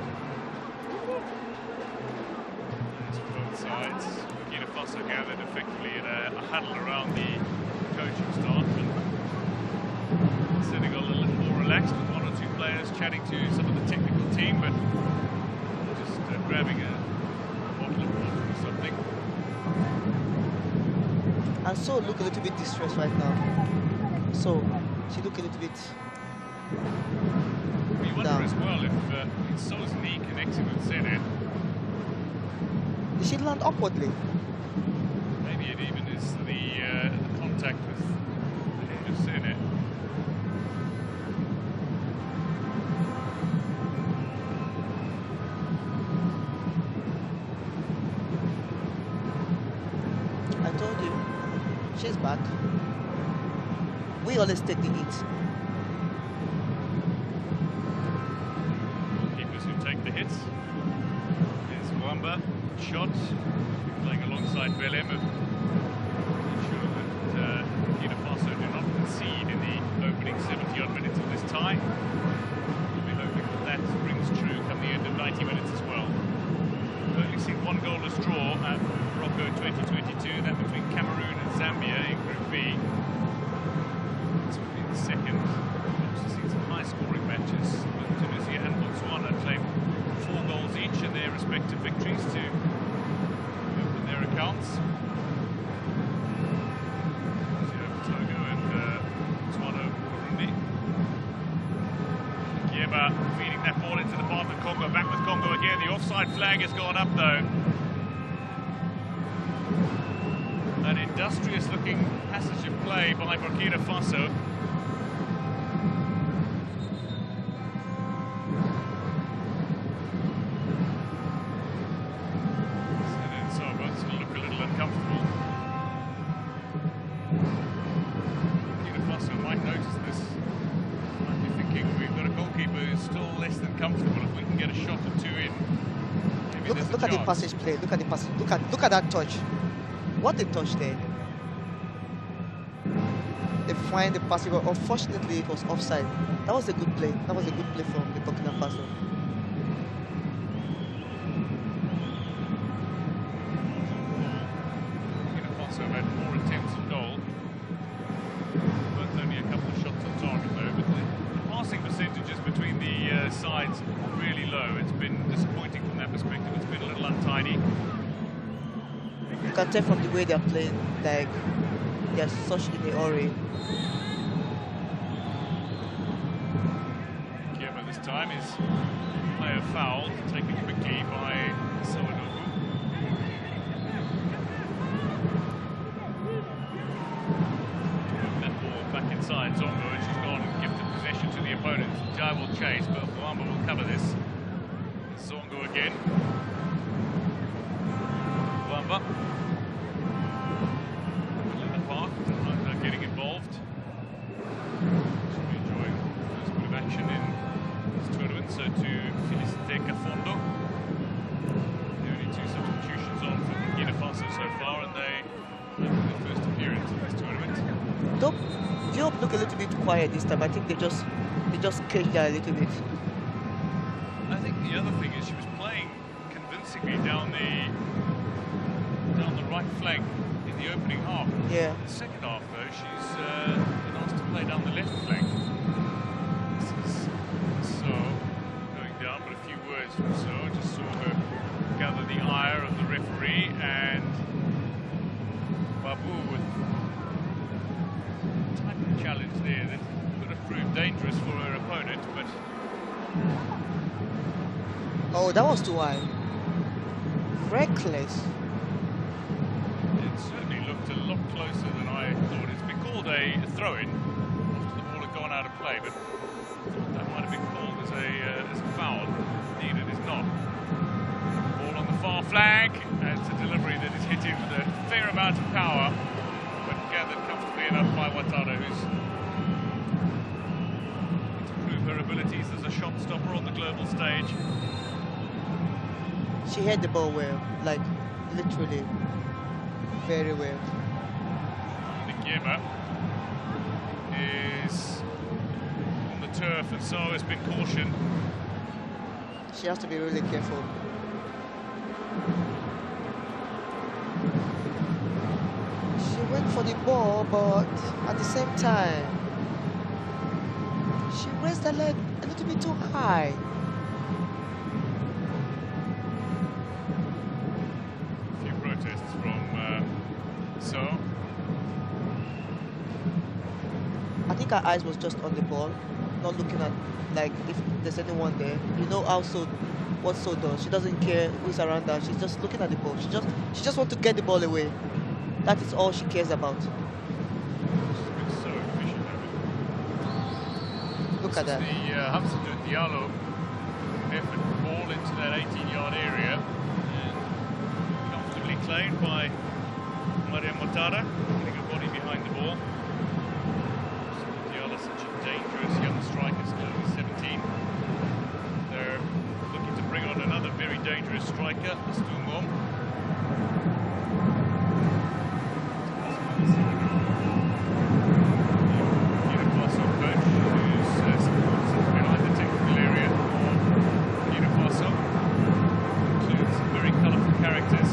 And both sides, Burkina Faso gathered effectively in a huddle around the coaching staff, and Senegal a little more relaxed with one or two players chatting to some of the technical team, but grabbing a bottle of water or something. And So look a little bit distressed right now. So she look a little bit We wonder down. as well if So's knee connected with Sene. Did she land upwardly? Maybe it even is the contact with the head of Sene. I told you, she's back. We always take the hit. Keepers who take the hits. There's Wamba, shot, playing alongside Belem, ensure that Burkina Faso do not concede in the opening 70-odd minutes of this tie. We'll be hoping that rings true come the end of 90 minutes as well. We've only seen one goalless draw at WAFCON2022, that between Cameroon and Zambia in Group B. This will be the second. We've also seen some high-scoring matches. Both Tunisia and Botswana claim 4 goals each in their respective victories to open their accounts. Togo and Botswana, Burundi. Kieba feeding that ball into the path of Congo. Back with Congo again. The offside flag has gone up though. An industrious-looking passage of play by Burkina Faso. So both look a little uncomfortable. Burkina Faso might notice this. Might be thinking we've got a goalkeeper who's still less than comfortable. If we can get a shot or two in, maybe there's a Look at the chance. passage play. Look at the passage. Look at that touch. What a touch there. They find the pass. Unfortunately, it was offside. That was a good play. That was a good play from the Burkina Faso. Burkina Faso have had more attempts at goal. Both only a couple of shots on target though, but the passing percentages between the sides are really low. It's been disappointing from that perspective. It's been a little untidy. You can tell from the way they're playing, like they're such in a hurry. Kieba this time is player foul, taken quickly by Sawadogo. That ball back inside Zongo, and she's gone and gifted possession to the opponent. Jai will chase, but Wamba will cover this. Zongo again. Wamba. Park, getting involved. Should be enjoying the first bit of action in this tournament. So to Felicite Kafondo, the only 2 substitutions on for Burkina Faso so far, and they make their first appearance in this tournament. Nope. Diop look a little bit quiet this time. I think they just caged her a little bit. I think the other thing is she was playing convincingly down the right flank in the opening half. Yeah. In the second half, though, she's been asked to play down the left flank. This is So going down, but a few words from So. Just saw her gather the ire of the referee, and Babu with a type of challenge there that could have proved dangerous for her opponent, but. Oh, that was too high. Reckless. It certainly looked a lot closer than I thought. It's been called a throw-in after the ball had gone out of play, but that might have been called as a foul. Indeed, it is not. Ball on the far flank, and it's a delivery that is hitting with a fair amount of power, but gathered comfortably enough by Ouattara, who's to prove her abilities as a shot stopper on the global stage. She hit the ball well, like literally very well. The Guillemot is on the turf, and So has been cautioned. She has to be really careful. She went for the ball, but at the same time, she raised the leg a little bit too high. So I think her eyes was just on the ball, not looking at like if there's anyone there. You know how what So does. She doesn't care who's around her. She's just looking at the ball. She just wants to get the ball away. That is all she cares about. So efficient. Look at that. The Hamsidou Diallo effort, ball into that 18-yard area, and comfortably claimed by Maria Ouattara, putting her body behind the ball. Diallo, such a dangerous young striker, still only 17. They're looking to bring on another very dangerous striker, Stumom. Burkina Faso coach, who's behind the technical area of Burkina Faso, includes some very colourful characters.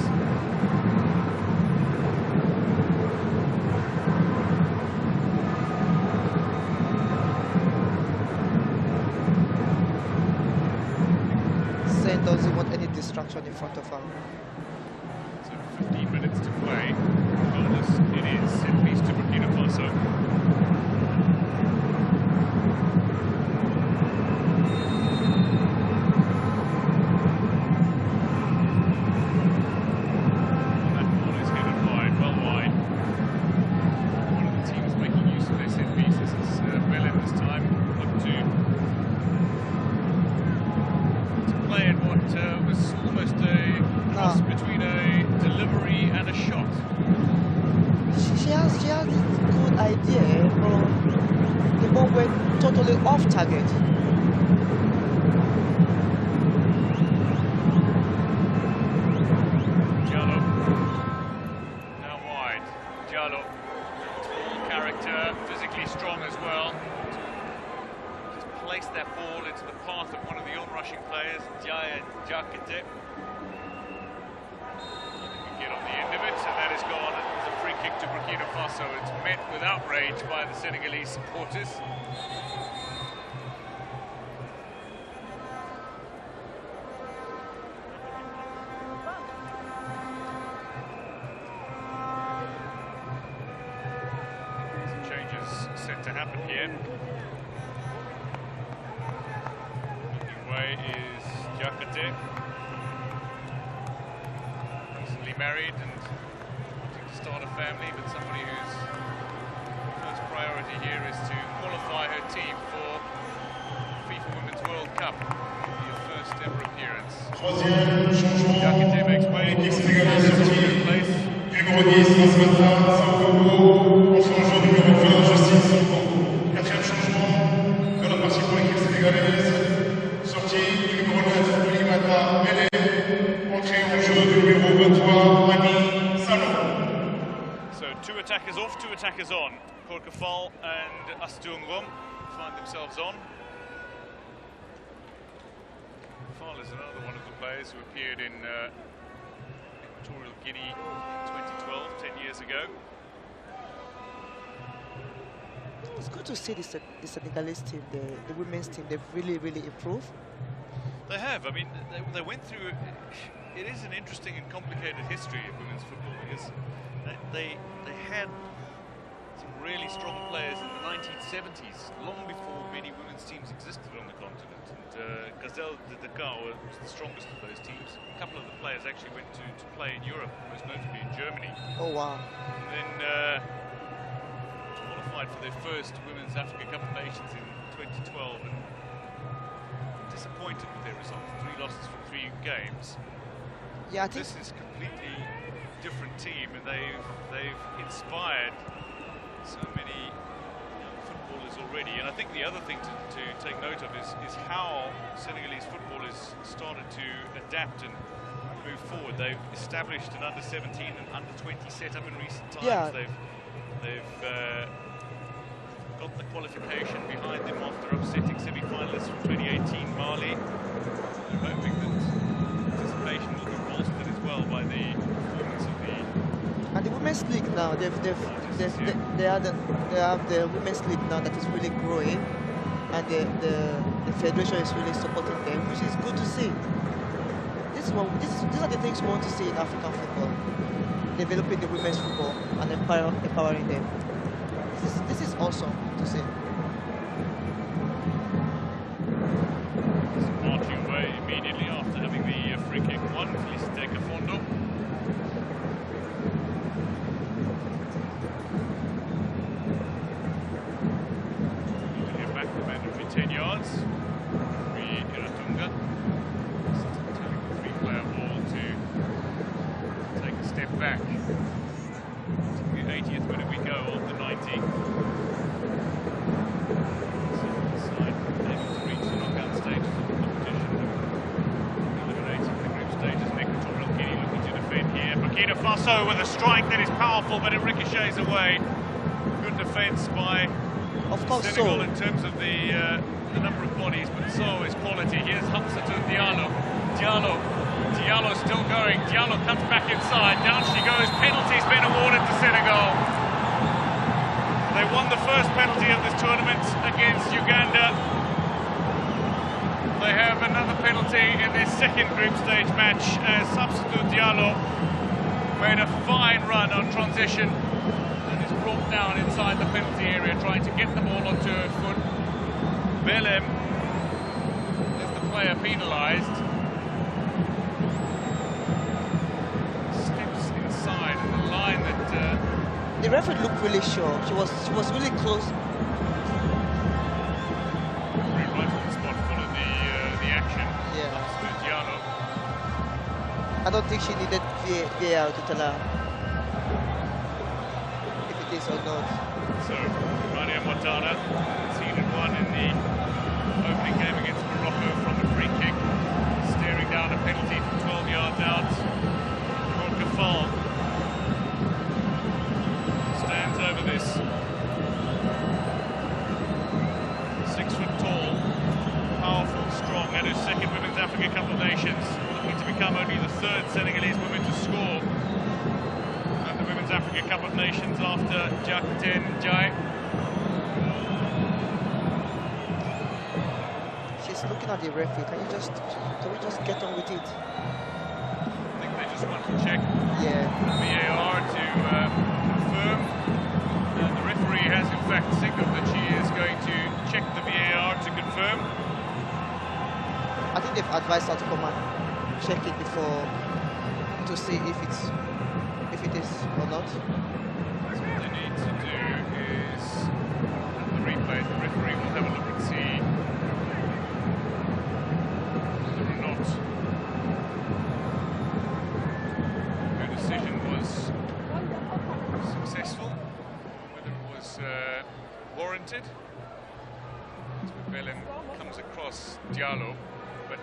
Doesn't want any distraction in front of her. So 15 minutes to play. Bonus it is, at least to Burkina Faso. That ball is headed wide, well wide. One of the teams making use of their set piece. This is Belen this time. Look to play at what was almost a cross between a delivery and a shot. She has this good idea, but the ball went totally off target. Diallo now wide. Diallo, tall character, physically strong as well. Place that ball into the path of one of the on-rushing players, Jaya Jakete. Can get on the end of it, and that is gone. It's a free kick to Burkina Faso. It's met with outrage by the Senegalese supporters. Some changes set to happen here. Is Jakate, recently married and wanting to start a family, but somebody whose first priority here is to qualify her team for FIFA Women's World Cup, her first ever appearance. Jakate makes way for the place. Numéro 10, Masmata Sankogo, changement numéro 20, Justine Sanko. Quatrième changement de la partie pour l'équipe sénégalaise. Sortie du numéro 9, Oulimata Mele. Entrée en jeu du numéro 23, Mani Salon. So 2 attackers off, 2 attackers on. Korkefal and Asturmrom find themselves on. Fal is another one of the players who appeared in Equatorial Guinea 2012, 10 years ago. It's good to see the Senegalese team, the women's team. They've really, really improved. They have. I mean, they went through. It is an interesting and complicated history of women's football because they had some really strong players in the 1970s, long before many women's teams existed on the continent. And Gazelle de Dakar was the strongest of those teams. A couple of the players actually went to play in Europe, most notably in Germany. Oh wow! And then qualified for their first Women's Africa Cup of Nations in 2012 and disappointed with their results. 3 losses from 3 games. Yeah, I think this is a completely different team, and they've inspired so many young footballers already. And I think the other thing to take note of is how Senegalese football has started to adapt and move forward. They've established an under-17 and under-20 setup in recent times. Yeah. They've got the qualification behind them after upsetting semi-finalists from 2018 Mali. I'm hoping that participation will be bolstered as well by the performance of the... And the women's league now, they have the women's league now that is really growing, and the federation is really supporting them, which is good to see. These are the things we want to see in African football, developing the women's football and empowering them. This is awesome to see. Marching away immediately after having the free kick won, Felicite Kafondo. To get back the mandatory 10 yards. Free Iratunga. Telling the three-player ball to take a step back. To the 80th minute we go of the 90. Burkina Faso with a strike that is powerful, but it ricochets away. Good defence by Senegal in terms of the number of bodies, but so is quality. Here's Hamsatou Diallo. Diallo still going. Diallo comes back inside. Down she goes. Penalty's been awarded to Senegal. They won the first penalty of this tournament against Uganda. They have another penalty in this second group stage match as Hamsatou Diallo made a fine run on transition and is brought down inside the penalty area, trying to get the ball onto her foot. Belem is the player penalised. Steps inside the line that... the referee looked really sure. She was really close. Right on the spot, followed the action. Yeah. Diallo. I don't think she needed VAR to tell her if it is or not. So, Rania Montana conceded one in the opening game against Morocco from a free kick, staring down a penalty from 12 yards out. Korkefal stands over this. 6 foot tall, powerful, strong, and his second Women's Africa Cup of Nations, looking to become only the 3rd Senegalese woman to score at the Women's Africa Cup of Nations after Jacqueline Jai. She's looking at the referee. Can we just get on with it? I think they just want to check VAR to confirm. The referee has in fact signaled that she is going to check the VAR to confirm. I think they've advised her to come and check it before to see if it is or not. So what they need to do is the replay. The referee will have a look and see whether or not her decision was successful, whether it was warranted. That's where Belem comes across Diallo, but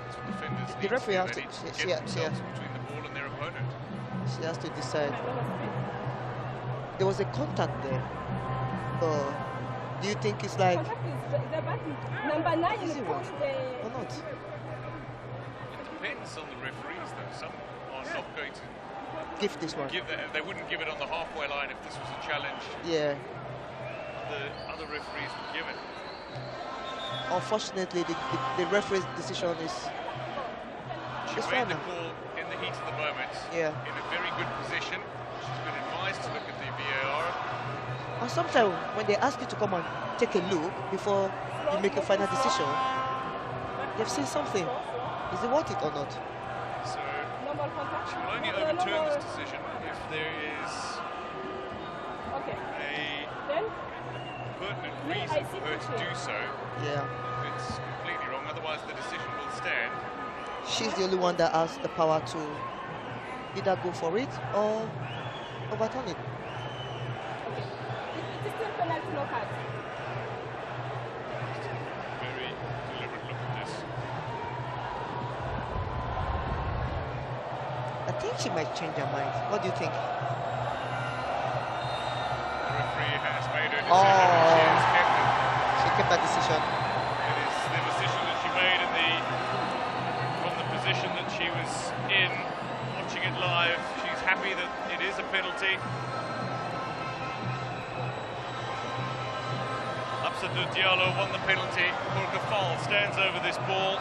that's what defenders The need referee to has do. to- They need she- get she- themselves between the ball and their opponent. She has to decide. There was a contact there. but do you think it's like Number 9 is easy one or not? It depends on the referees, though. Some are not going to Give this one. They wouldn't give it on the halfway line if this was a challenge. Yeah. The other referees would give it. Unfortunately, the referee's decision is She made the call in the heat of the moment. Yeah. In a very good position. She's been advised to look at the VAR. And sometimes when they ask you to come and take a look before you make a final decision, they've seen something. Is it worth it or not? So she will only overturn this decision if there is a pertinent reason for her to do so. Yeah. If it's completely wrong, otherwise the decision will stand. She's the only one that has the power to either go for it or overturn it. It's still penalty, no card. Very deliberate look at this. I think she might change her mind. What do you think? The referee has made her decision. She kept that decision. It is the decision that she made from the position that she was in, watching it live. She's happy that it is a penalty. Absadou Diallo won the penalty. Burkina Faso stands over this ball.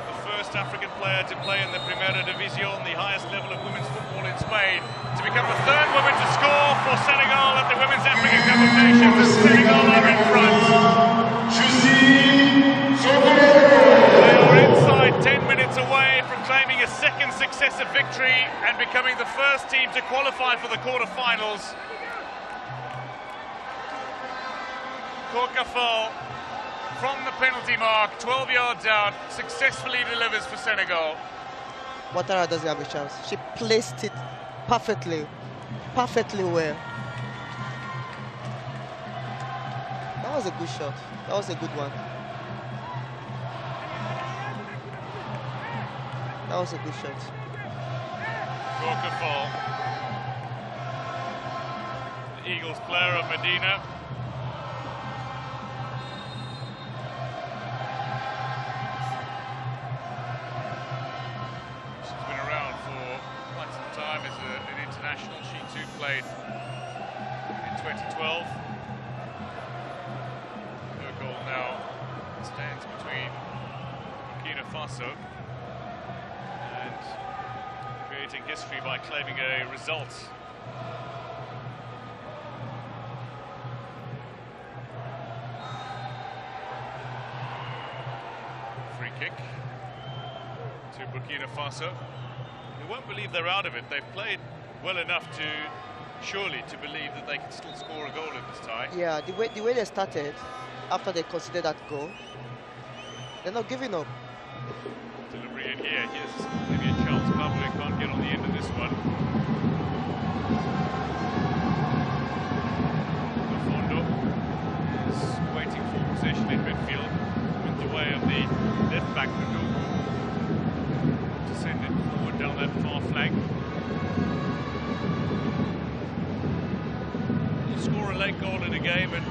The first African player to play in the Primera División, the highest level of women's football in Spain, to become the third woman to score for Senegal at the Women's African Cup of Nations. Senegal are in front. They are inside 10 minutes away from claiming a second successive victory and becoming the first team to qualify for the quarter-finals. Burkina from the penalty mark, 12 yards out, successfully delivers for Senegal. Ouattara doesn't have a chance. She placed it perfectly well. That was a good shot. That was a good one. That was a good shot. Burkina, the Eagles player of Medina. An international. She too played in 2012. Her goal now stands between Burkina Faso and creating history by claiming a result. Free kick to Burkina Faso. You won't believe they're out of it. They've played well enough to surely to believe that they can still score a goal in this tie. Yeah, the way they started after they conceded that goal, they're not giving up. Delivery in here. Here's maybe a chance. Pablo can't get on the end of this one. Fondo is waiting for possession in midfield with the way of the left back to send it forward down that far flank. You score a late goal in a game and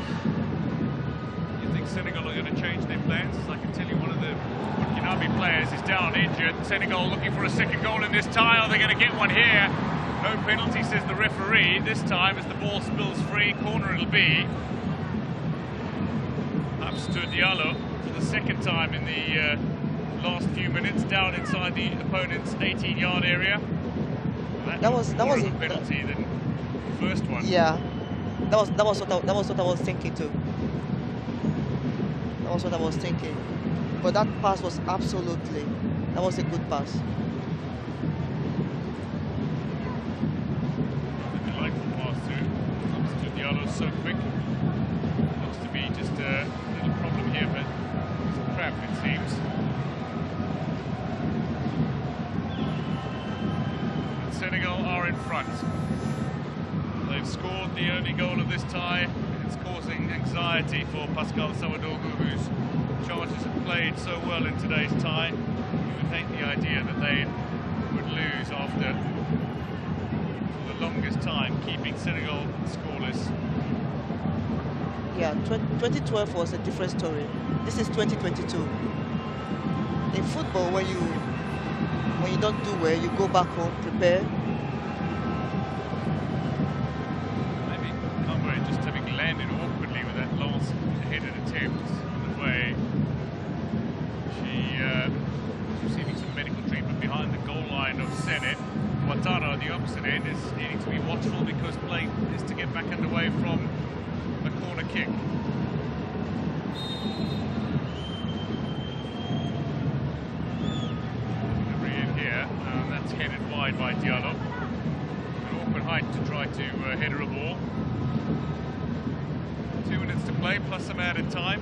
you think Senegal are going to change their plans. I can tell you one of the Burkina players is down injured. Senegal looking for a second goal in this tie. Are they going to get one here? No penalty, says the referee. This time as the ball spills free, corner it'll be. Absadou Diallo for the second time in the last few minutes, down inside the opponent's 18-yard area. That was a penalty than the first one. Yeah, that was what I was thinking too. That was what I was thinking. But that pass was that was a good pass. Delightful pass through. Absadou Diallo so quick. Looks to be just a little problem here, but it's a cramp it seems. Senegal are in front. They've scored the only goal of this tie. It's causing anxiety for Pascal Sawadogu, whose Chargers have played so well in today's tie. You would hate the idea that they would lose after the longest time, keeping Senegal scoreless. Yeah, 2012 was a different story. This is 2022. In football, when you don't do well, you go back home, prepare. Maybe Conway just having landed awkwardly with that last headed attempt on the way. She was receiving some medical treatment behind the goal line of Senate. Ouattara, on the opposite end, is needing to be watchful because play is to get back underway from a corner kick. Delivery in here, and that's headed wide by Diallo. An awkward height to try to header a ball. 2 minutes to play, plus some added time.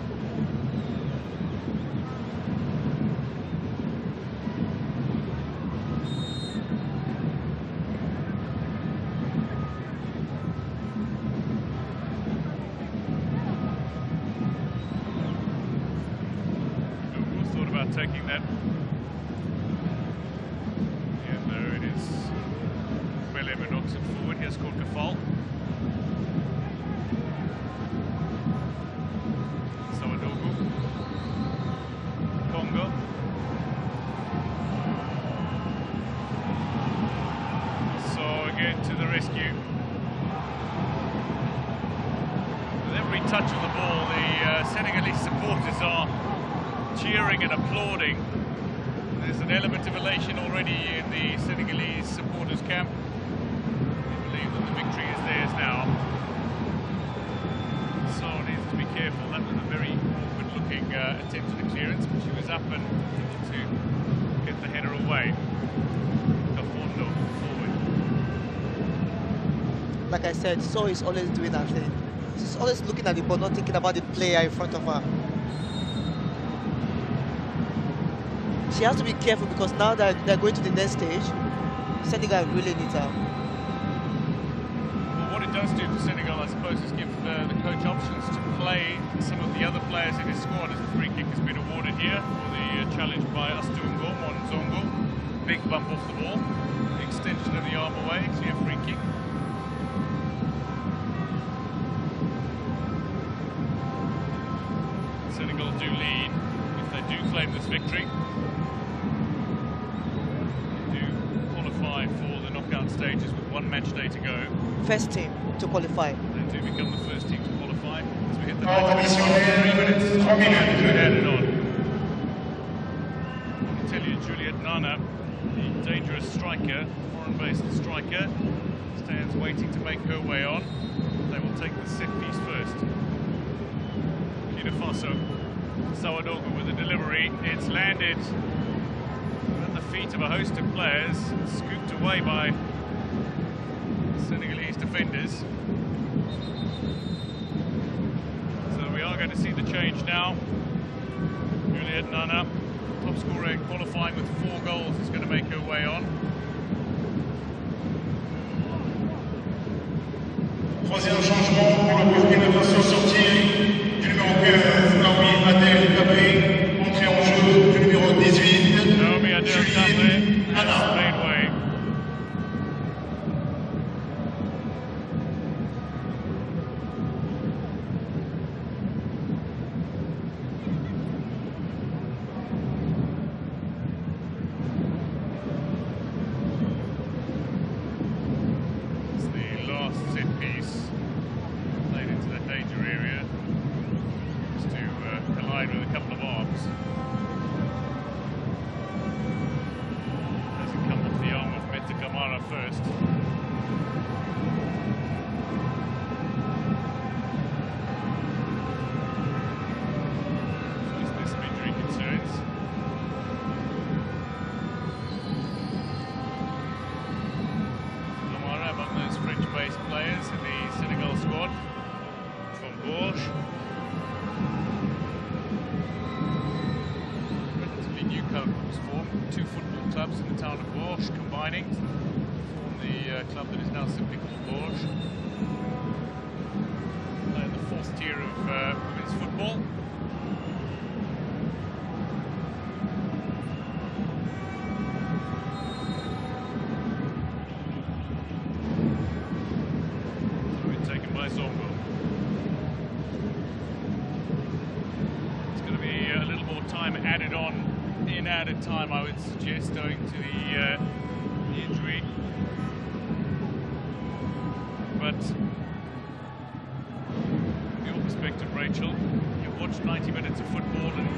Taking that. And there it is. Belema knocks it forward. Here's scored Kafal. Sawadogu. Congo. So again to the rescue. With every touch of the ball, the Senegalese supporters are cheering and applauding. There's an element of elation already in the Senegalese supporters camp. They believe that the victory is theirs now. So needs to be careful. That was a very awkward looking attempt at the clearance, but she was up and to get the header away. Kafondo forward. Like I said, So is always doing that thing. She's always looking at the ball, not thinking about the player in front of her. She has to be careful because now that they're going to the next stage, Senegal really needs her. Well, what it does do for Senegal, I suppose, is give the coach options to play some of the other players in his squad, as the free kick has been awarded here for the challenge by Astungo Monzongo. Big bump off the ball, the extension of the arm away, clear free kick. Senegal do lead if they do claim this victory. For the knockout stages with one match day to go. First team to qualify. They do become the first team to qualify. As we hit the 3 minutes, added on. I can tell you, Juliet Nana, the dangerous striker, foreign-based striker, stands waiting to make her way on. They will take the set piece first. Burkina Faso, Sawadogu with a delivery. It's landed feet of a host of players, scooped away by Senegalese defenders. So we are going to see the change now. Juliet Nana, top scorer qualifying with 4 goals, is going to make her way on. Troisième changement pour le Burkina Faso, sortie du numéro 15, Naomi Adel Gabré, entrée en jeu du numéro 18. Naomi Adel Gabré has made way. It's the last set piece. Played into that danger area. Just to collide with a couple of arms. Kamara first. Just this some injury concerns. Kamara among those French-based players in the Senegal squad from Bourges. Relatively new club was formed. 2 football clubs in the town of Bourges combining to form the club that is now simply called Bourges. In the 4th tier of women's football. Zongo. It's going to be a little more time added on, in added time, I would suggest, owing to the injury. But from your perspective, Rachel, you've watched 90 minutes of football, and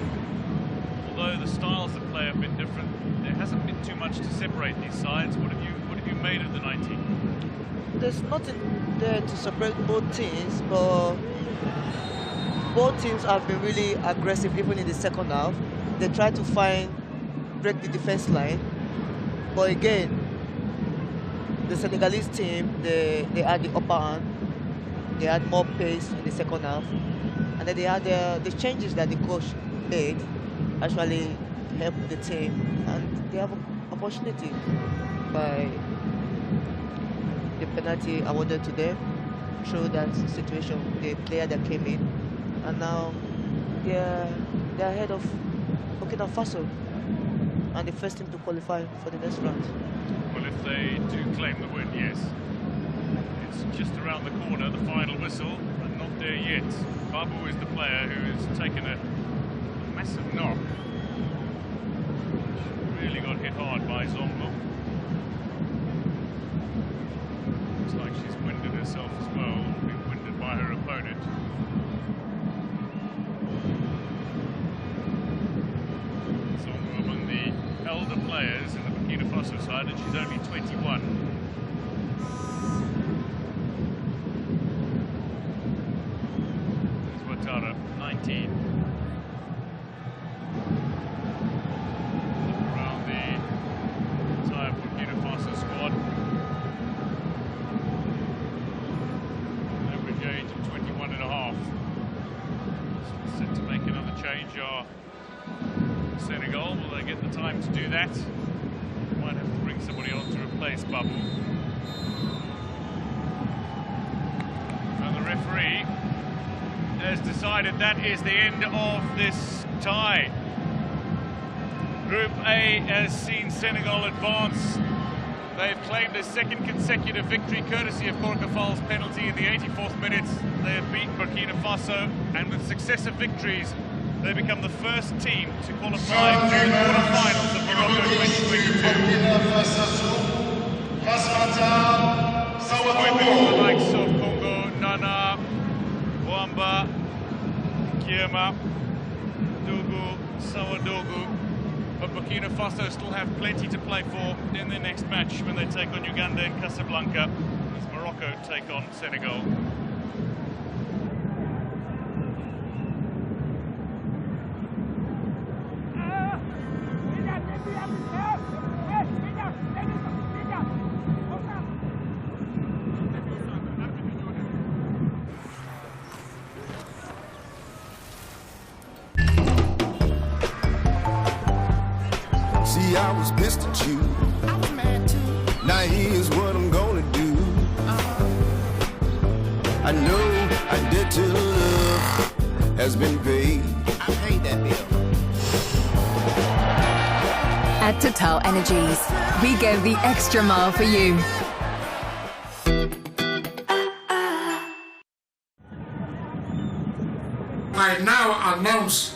although the styles of play have been different, there hasn't been too much to separate these sides. What have you made of the 90? There's nothing there to separate both teams, but both teams have been really aggressive even in the second half. They try to break the defense line, but again, the Senegalese team, they had the upper hand. They had more pace in the second half, and then they had the changes that the coach made actually helped the team, and they have an opportunity by the penalty awarded to them through that situation, the player that came in, and now they're ahead of Burkina Faso and the first team to qualify for the next round. Well, if they do claim the win, yes. It's just around the corner, the final whistle, and not there yet. Babu is the player who has taken a massive knock. She really got hit hard by Zongo. Looks like she's winded herself as well, or been winded by her opponent. Zongo among the elder players in the Burkina Faso side, and she's only 21. There's Ouattara, 19. Look around the entire Burkina Faso squad. Average age of 21 and a half. Set to make another change are Senegal. Will they get the time to do that? Might have to bring somebody on to replace Babu. And the referee has decided that is the end of this tie. Group A has seen Senegal advance. They've claimed a second consecutive victory courtesy of Korkafal's penalty in the 84th minute. They have beaten Burkina Faso, and with successive victories, they become the first team to qualify to the quarterfinals of Morocco 2022. The likes of Congo, Nana, Wamba, Kiema, Dougou, Sawadougou. But Burkina Faso still have plenty to play for in their next match when they take on Uganda in Casablanca, as Morocco take on Senegal. See, I was pissed at you. I was mad too. Now here's what I'm gonna do. I know I did to love has been paid. I paid that bill. At Total Energies, we go the extra mile for you. I now announce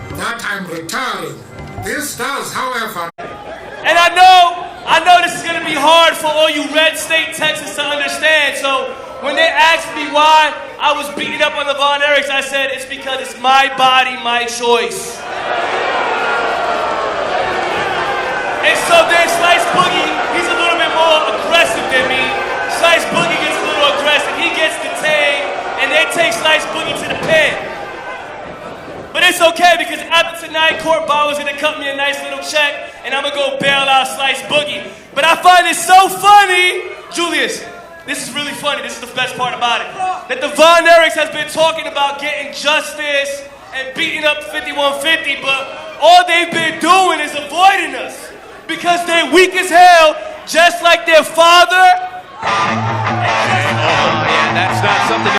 that I'm retiring. This does, however... And I know this is going to be hard for all you red state Texans to understand, so when they asked me why I was beating up on the Von Erichs, I said it's because it's my body, my choice. And so then Slice Boogie, he's a little bit more aggressive than me. Slice Boogie gets a little aggressive, he gets detained, and they take Slice Boogie to the pen. But it's okay because after tonight, Court Bauer's gonna cut me a nice little check and I'm gonna go bail out Slice Boogie. But I find it so funny, Julius, this is really funny, this is the best part about it, that the Von Erichs has been talking about getting justice and beating up 5150, but all they've been doing is avoiding us because they're weak as hell, just like their father